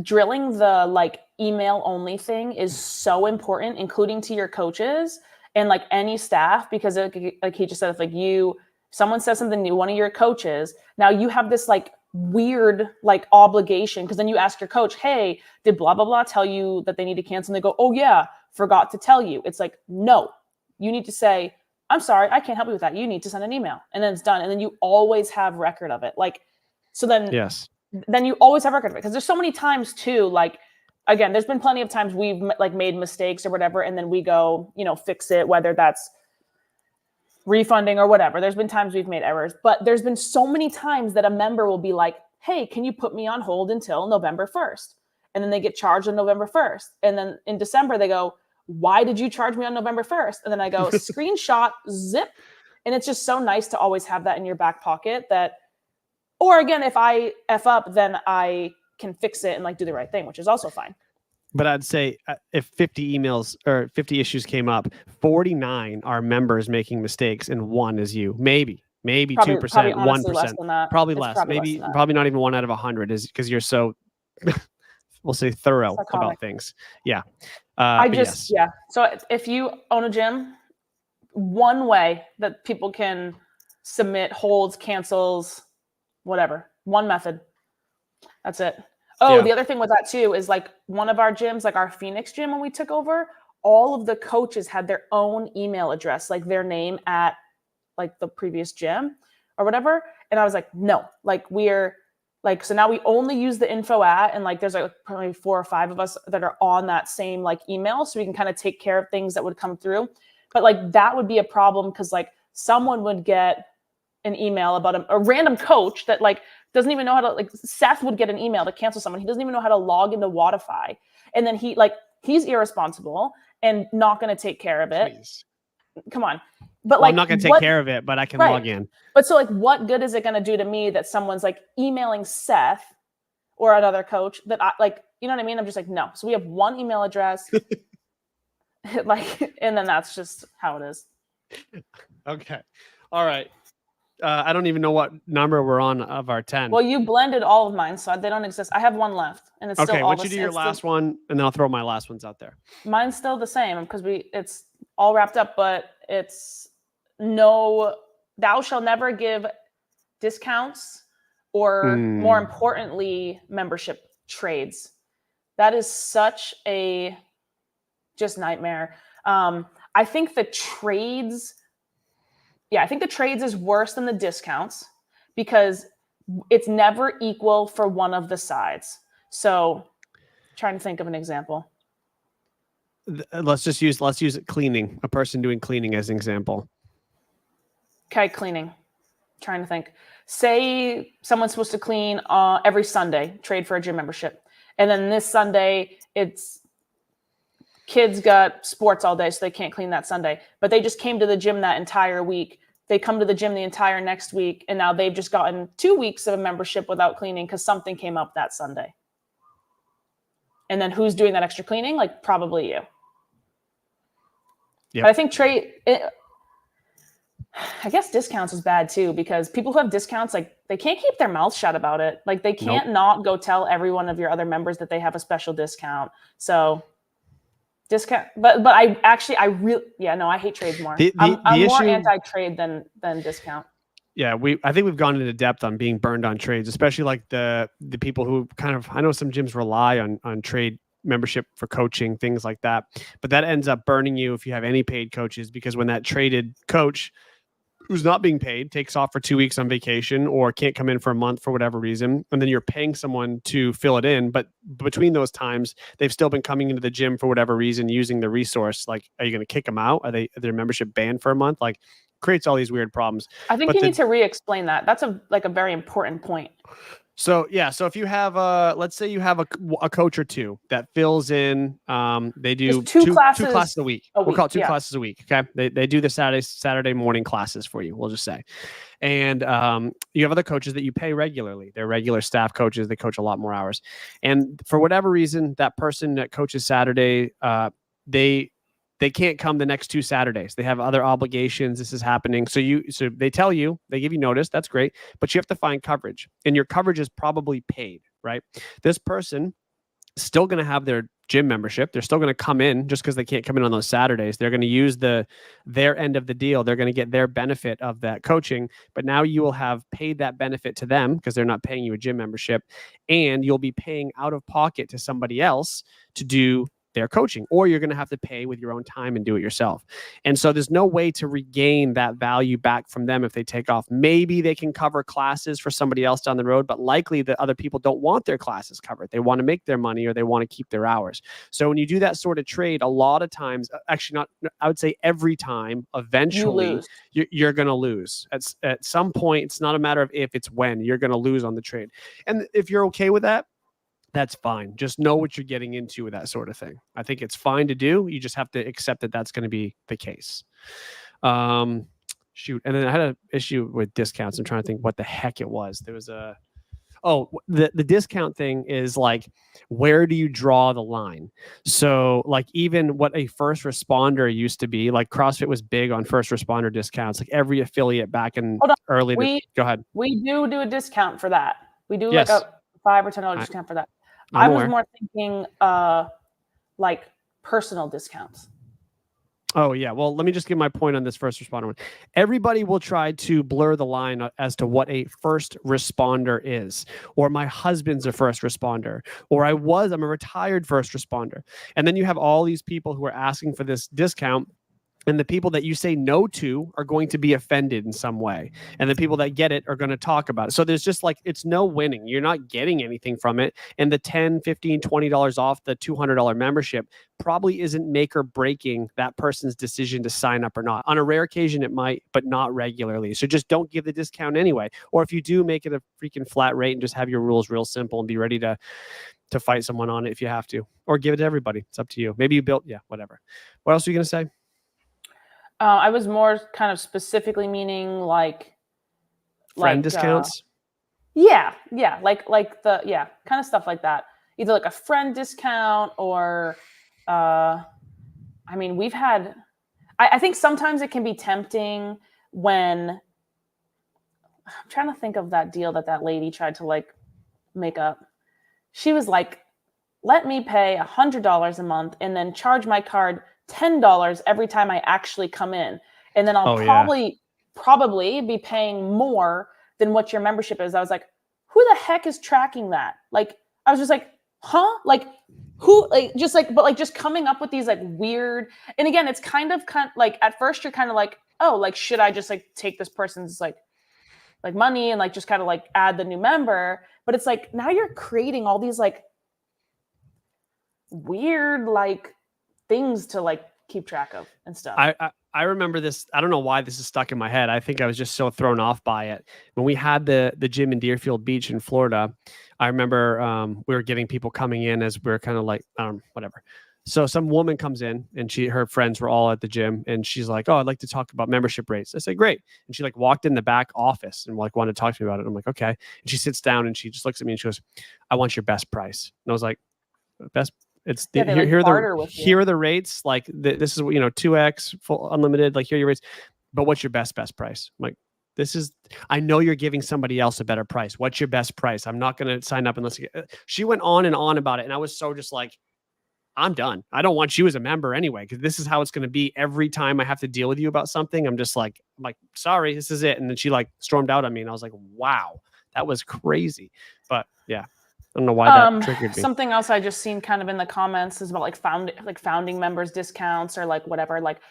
drilling the like email only thing is so important, including to your coaches and like any staff, because like he just said, if someone says something to one of your coaches, now you have this like weird like obligation, because then you ask your coach, hey, did blah blah blah tell you that they need to cancel? And they go, oh yeah, forgot to tell you. It's like, no, you need to say, I'm sorry, I can't help you with that. You need to send an email, and then it's done. And then you always have record of it. Like, so then then you always have record of it, because there's so many times too, like, again, there's been plenty of times we've like made mistakes or whatever, and then we go, you know, fix it, whether that's refunding or whatever. There's been times we've made errors, but there's been so many times that a member will be like, hey, can you put me on hold until November 1st? And then they get charged on November 1st. And then in December, they go, why did you charge me on November 1st? And then I go, screenshot, zip. And it's just so nice to always have that in your back pocket, that, or again, if I F up, then I can fix it and like do the right thing, which is also fine.
But I'd say if 50 emails or 50 issues came up, 49 are members making mistakes and 1 is you. Maybe 2%, 1%, probably less. Probably not even 1 out of 100 is because you're so, we'll say, thorough about things. Yeah.
So if you own a gym, one way that people can submit holds, cancels, whatever, one method. That's it. The other thing with that too is like one of our gyms, like our Phoenix gym, when we took over, all of the coaches had their own email address, like their name at like the previous gym or whatever. And I was like, no, like we're like, so now we only use the info at, and like there's like probably 4 or 5 of us that are on that same like email, so we can kind of take care of things that would come through. But like that would be a problem, because like someone would get an email about a random coach that like doesn't even know how to, like Seth would get an email to cancel someone. He doesn't even know how to log into Wodify. And then he's irresponsible and not going to take care of it. Please. Come on. But
I'm not going to take care of it, but I can log in.
But so like, what good is it going to do to me that someone's like emailing Seth or another coach that I like, you know what I mean? I'm just like, no. So we have one email address, like, and then that's just how it is.
Okay. All right. I don't even know what number we're on of our 10.
Well, you blended all of mine, so they don't exist. I have one left, and it's
okay.
Still
Why don't you do your last one, and then I'll throw my last ones out there.
Mine's still the same because it's all wrapped up, but it's no. Thou shall never give discounts or more importantly, membership trades. That is such a just nightmare. I think the trades is worse than the discounts because it's never equal for one of the sides. So trying to think of an example.
Let's use cleaning, a person doing cleaning as an example.
Okay, cleaning. Trying to think. Say someone's supposed to clean every Sunday, trade for a gym membership. And then this Sunday, it's kids got sports all day, so they can't clean that Sunday. But they just came to the gym that entire week. They come to the gym the entire next week, and now they've just gotten 2 weeks of a membership without cleaning because something came up that Sunday. And then who's doing that extra cleaning? Like probably you. Yep. But I think I guess discounts is bad too, because people who have discounts, like they can't keep their mouth shut about it. Like they can't not go tell every one of your other members that they have a special discount. So discount, but I hate trades more. I'm more anti-trade than discount.
Yeah, I think we've gone into depth on being burned on trades, especially like the people who kind of, I know some gyms rely on trade membership for coaching, things like that, but that ends up burning you if you have any paid coaches, because when that traded coach who's not being paid takes off for 2 weeks on vacation or can't come in for a month for whatever reason, and then you're paying someone to fill it in, but between those times they've still been coming into the gym for whatever reason using the resource, like are you going to kick them out? Are their membership banned for a month? Like creates all these weird problems.
I think you need to re-explain that. That's a very important point.
So if you have let's say you have a coach or two that fills in, they do two classes a week. We'll call it two classes a week. Okay. They do the Saturday morning classes for you, we'll just say. And you have other coaches that you pay regularly. They're regular staff coaches. They coach a lot more hours. And for whatever reason, that person that coaches Saturday, they can't come the next 2 Saturdays. They have other obligations. This is happening. So they tell you, they give you notice. That's great. But you have to find coverage, and your coverage is probably paid, right? This person is still going to have their gym membership. They're still going to come in just because they can't come in on those Saturdays. They're going to use their end of the deal. They're going to get their benefit of that coaching. But now you will have paid that benefit to them because they're not paying you a gym membership, and you'll be paying out of pocket to somebody else to do their coaching, or you're going to have to pay with your own time and do it yourself. And so there's no way to regain that value back from them if they take off. Maybe they can cover classes for somebody else down the road, but likely the other people don't want their classes covered. They want to make their money, or they want to keep their hours. So when you do that sort of trade, a lot of times, actually not, I would say every time, eventually you're going to lose. At some point, it's not a matter of if, it's when. You're going to lose on the trade. And if you're okay with that, that's fine. Just know what you're getting into with that sort of thing. I think it's fine to do. You just have to accept that that's going to be the case. Shoot. And then I had an issue with discounts. I'm trying to think what the heck it was. There was the discount thing is like, where do you draw the line? So like even what a first responder used to be, like CrossFit was big on first responder discounts, like every affiliate back in early. Go ahead.
We do a discount for that. We do like a $5 or $10 discount for that. I was more thinking like personal discounts.
Oh, yeah. Well, let me just give my point on this first responder one. Everybody will try to blur the line as to what a first responder is, or my husband's a first responder, or I'm a retired first responder. And then you have all these people who are asking for this discount, and the people that you say no to are going to be offended in some way. And the people that get it are going to talk about it. So there's just like, it's no winning. You're not getting anything from it. And the $10, $15, $20 off the $200 membership probably isn't make or breaking that person's decision to sign up or not. On a rare occasion, it might, but not regularly. So just don't give the discount anyway. Or if you do, make it a freaking flat rate and just have your rules real simple and be ready to fight someone on it if you have to. Or give it to everybody. It's up to you. Maybe you built, whatever. What else are you going to say?
I was more kind of specifically meaning like
friend discounts.
Like kind of stuff like that. Either like a friend discount or, we've had. I think sometimes it can be tempting when I'm trying to think of that deal that lady tried to like make up. She was like, "Let me pay $100 a month and then charge my card $10 every time I actually come in. And then I'll probably be paying more than what your membership is. I was like, who the heck is tracking that? Like, I was just like, huh? Like, who, like, just like, but like, just coming up with these like weird, and again, it's kind of like, at first you're kind of like, oh, like, should I just like take this person's like money and like just kind of like add the new member? But it's like, now you're creating all these like weird like things to like keep track of and stuff.
I remember this. I don't know why this is stuck in my head. I think I was just so thrown off by it. When we had the gym in Deerfield Beach in Florida, I remember we were getting people coming in as we are kind of like, whatever. So some woman comes in and her friends were all at the gym and she's like, oh, I'd like to talk about membership rates. I said, great. And she like walked in the back office and like wanted to talk to me about it. I'm like, okay. And she sits down and she just looks at me and she goes, I want your best price. And I was like, best. It's
Yeah,
here are the rates. Like this is 2x full unlimited. Like here are your rates, but what's your best price? I'm like, I know you're giving somebody else a better price. What's your best price? I'm not going to sign up unless she went on and on about it. And I was so just like, I'm done. I don't want you as a member anyway, because this is how it's going to be every time I have to deal with you about something. I'm like, sorry, this is it. And then she like stormed out on me and I was like, wow, that was crazy. But yeah. I don't know why that triggered me.
Something else I just seen kind of in the comments is about like founding members discounts or like whatever. Like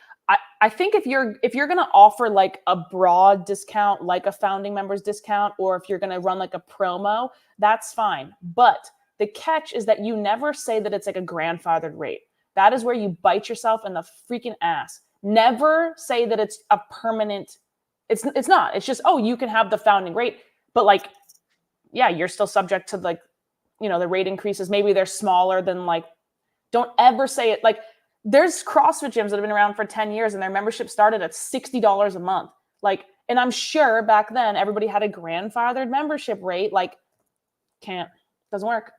I think if you're gonna offer like a broad discount, like a founding members discount, or if you're gonna run like a promo, that's fine. But the catch is that you never say that it's like a grandfathered rate. That is where you bite yourself in the freaking ass. Never say that it's a permanent. It's not. It's just, oh, you can have the founding rate, but like, yeah, you're still subject to like, the rate increases. Maybe they're smaller than like, don't ever say it. Like there's CrossFit gyms that have been around for 10 years and their membership started at $60 a month. Like, and I'm sure back then everybody had a grandfathered membership rate. Like doesn't work.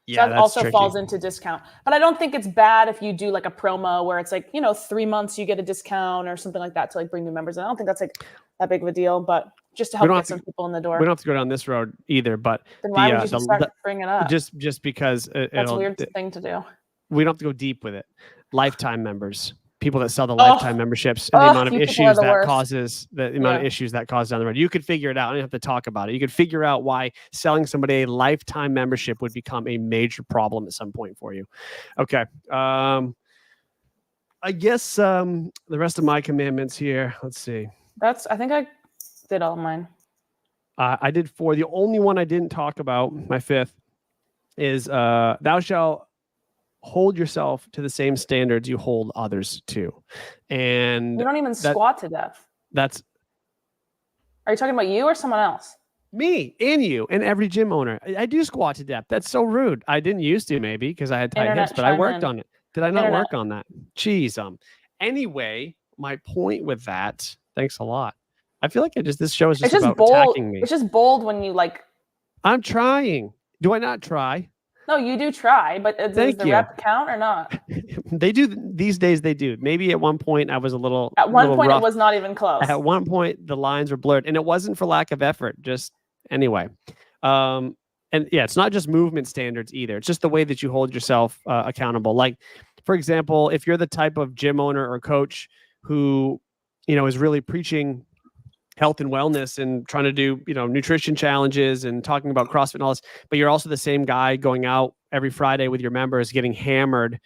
Yeah,
so that also tricky. Falls into discount. But I don't think it's bad if you do like a promo where it's like, 3 months you get a discount or something like that to like bring new members in. I don't think that's like that big of a deal, but just to help get some people in the door.
We don't have to go down this road either, but
then why would you start bringing it up?
Just because
that's a weird thing to do.
We don't have to go deep with it. Lifetime members, people that sell the lifetime memberships, and the amount of issues that causes, the amount of issues that cause down the road. You could figure it out. I don't have to talk about it. You could figure out why selling somebody a lifetime membership would become a major problem at some point for you. Okay. I guess the rest of my commandments here. Let's see.
I think I did all mine.
I did 4. The only one I didn't talk about, my 5th, is thou shalt hold yourself to the same standards you hold others to. And
you don't even squat to death. Are you talking about you or someone else?
Me and you and every gym owner. I do squat to death. That's so rude. I didn't used to, maybe because I had tight hips, but I worked on it. Did I not work on that? Jeez. Anyway, my point with that. Thanks a lot. I feel like this show is just about attacking me.
It's just bold when you like.
I'm trying. Do I not try?
No, you do try, but does the rep count or not?
They do these days. They do. Maybe at one point I was a little.
At one point,
rough.
It was not even close.
At one point, the lines were blurred, and it wasn't for lack of effort. Just anyway, and yeah, it's not just movement standards either. It's just the way that you hold yourself accountable. Like, for example, if you're the type of gym owner or coach who, is really preaching health and wellness and trying to do, nutrition challenges and talking about CrossFit and all this, but you're also the same guy going out every Friday with your members, getting hammered,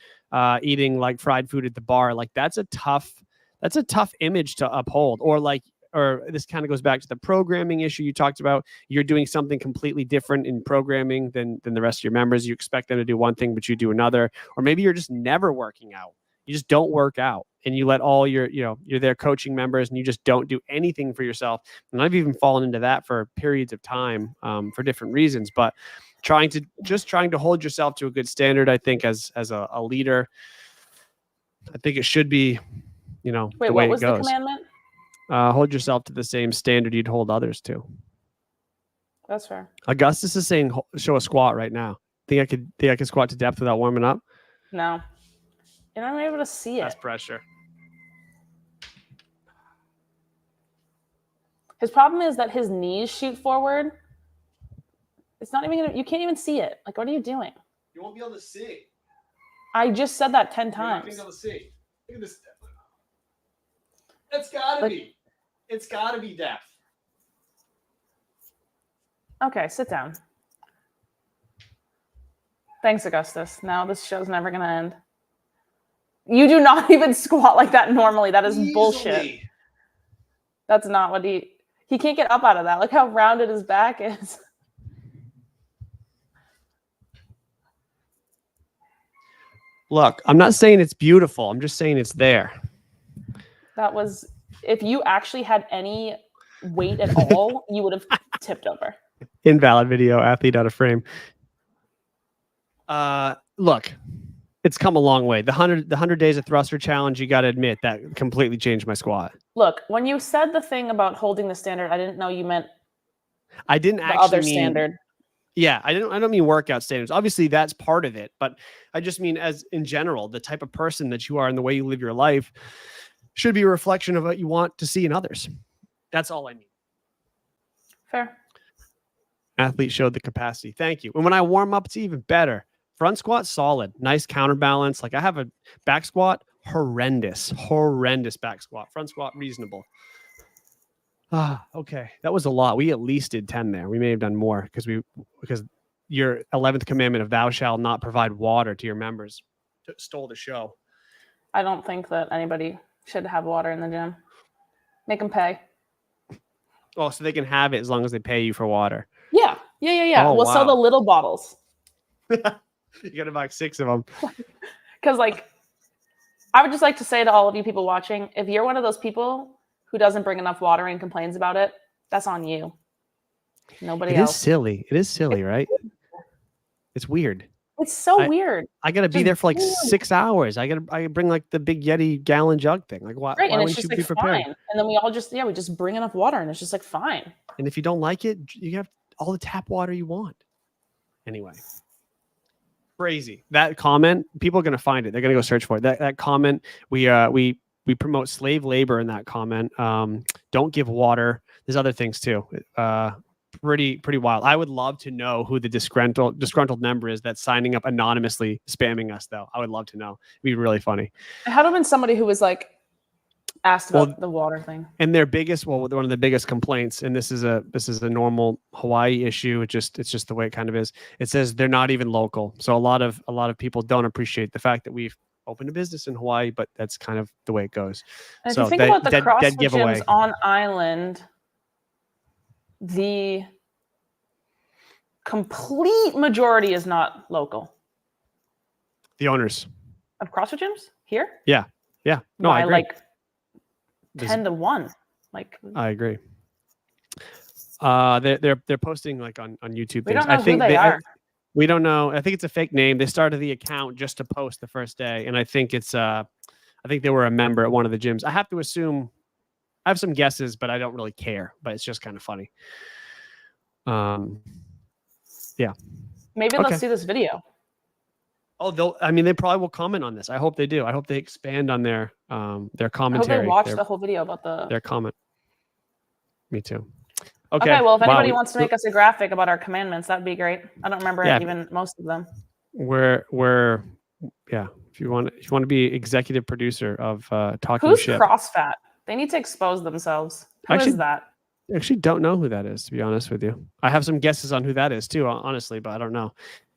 eating like fried food at the bar. Like that's a tough image to uphold. Or this kind of goes back to the programming issue you talked about. You're doing something completely different in programming than the rest of your members. You expect them to do one thing, but you do another. Or maybe you're just never working out. You just don't work out. And you let all your, you're there coaching members and you just don't do anything for yourself. And I've even fallen into that for periods of time for different reasons. But trying to hold yourself to a good standard, I think as a leader, I think it should be,
Wait,
the way
what
it
was
goes.
The commandment?
Hold yourself to the same standard you'd hold others to.
That's fair.
Augustus is saying show a squat right now. Think I could squat to depth without warming up?
No. You're not able to see it.
That's pressure.
His problem is that his knees shoot forward. It's not even you can't even see it. Like, what are you doing?
You won't be able to see.
I just said that 10 times.
You're not able to see. Look at this. It's gotta be. It's gotta be depth.
Okay, sit down. Thanks, Augustus. Now this show's never going to end. You do not even squat like that normally. That is bullshit. That's not what he can't get up out of that. Look how rounded his back is.
Look, I'm not saying it's beautiful. I'm just saying it's there.
That was, if you actually had any weight at all, you would have tipped over.
Invalid video, athlete out of frame. Look, it's come a long way. The 100 days of thruster challenge, you got to admit that completely changed my squat.
Look, when you said the thing about holding the standard, I didn't know you meant
I didn't
the
actually
other
mean
standard.
Yeah, I don't mean workout standards. Obviously, that's part of it, but I just mean as in general, the type of person that you are and the way you live your life should be a reflection of what you want to see in others. That's all I mean.
Fair.
Athlete showed the capacity. Thank you. And when I warm up, it's even better. Front squat, solid. Nice counterbalance. Like I have a back squat, horrendous back squat. Front squat, reasonable. Okay. That was a lot. We at least did 10 there. We may have done more because your 11th commandment of thou shalt not provide water to your members stole the show.
I don't think that anybody should have water in the gym. Make them pay.
Oh, so they can have it as long as they pay you for water.
Yeah.
Oh,
we'll sell the
wow.
little bottles.
You got to buy 6 of them.
Because, like, I would just like to say to all of you people watching, if you're one of those people who doesn't bring enough water and complains about it, that's on you. Nobody else.
It is silly, right? It's weird.
It's so weird.
I got to be there for like 6 hours. I bring like the big Yeti gallon jug thing. Like why
and
wouldn't
it's just
you
like
be prepared?
fine. And then we just bring enough water and it's just like fine.
And if you don't like it, you have all the tap water you want. Anyway. Crazy. That comment, people are going to find it. They're going to go search for it. That comment, we promote slave labor in that comment. Don't give water. There's other things too. Pretty wild. I would love to know who the disgruntled member is that's signing up anonymously, spamming us though. I would love to know. It'd be really funny.
It had to have been somebody who was like asked about the water thing.
And their biggest, one of the biggest complaints, and this is a normal Hawaii issue. It's just the way it kind of is. It says they're not even local. So a lot of people don't appreciate the fact that we've opened a business in Hawaii, but that's kind of the way it goes.
And
so
if you think about the CrossFit gyms on island, the complete majority is not local.
The owners
of CrossFit gyms here?
Yeah. No, I agree.
Like 10 to 1. Like
I agree. They're posting like on YouTube.
We don't know who they are.
We don't know. I think it's a fake name. They started the account just to post the first day, and I think it's I think they were a member at one of the gyms. I have to assume. I have some guesses, but I don't really care. But it's just kind of funny. Yeah.
Maybe they'll see this video.
Oh, they probably will comment on this. I hope they do. I hope they expand on their commentary.
I hope they watch the whole video about their
comment. Me too.
Okay. Well, if anybody wants to make us a graphic about our commandments, that'd be great. I don't remember even most of them. If you want to be executive producer of Talking Ship. Who's CrossFit? They need to expose themselves. Who is that?
I actually don't know who that is, to be honest with you. I have some guesses on who that is too, honestly, but I don't know.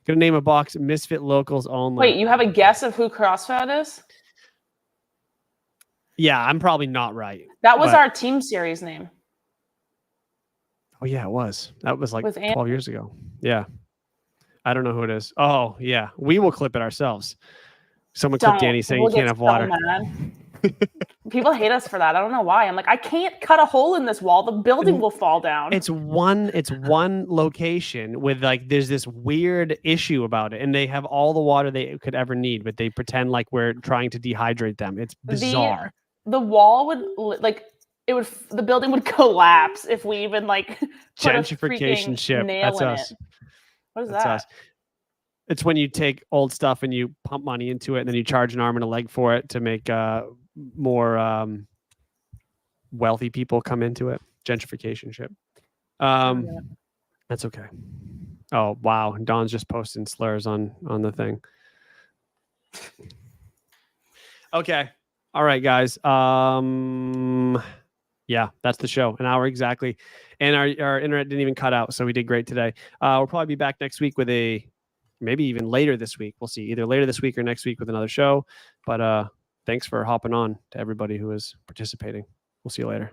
Gonna name a box, Misfit Locals only.
Wait, you have a guess of who CrossFit is?
Yeah, I'm probably not right.
That was our team series name.
Oh yeah, it was. That was like 12 years ago. Yeah. I don't know who it is. Oh yeah, we will clip it ourselves. Someone clip Dani saying you can't have water.
People hate us for that. I don't know why. I'm like, I can't cut a hole in this wall. The building will fall down.
It's one location with like there's this weird issue about it, and they have all the water they could ever need, but they pretend like we're trying to dehydrate them. It's bizarre.
The wall would the building would collapse if we even like
gentrification ship. That's us.
What is that?
Us. It's when you take old stuff and you pump money into it, and then you charge an arm and a leg for it to make more wealthy people come into it. Gentrification ship. That's okay. Oh wow, Don's just posting slurs on the thing. Okay. All right, guys. Yeah, that's the show. An hour exactly. And our internet didn't even cut out, so we did great today. We'll probably be back next week with maybe even later this week. We'll see. Either later this week or next week with another show. But thanks for hopping on to everybody who is participating. We'll see you later.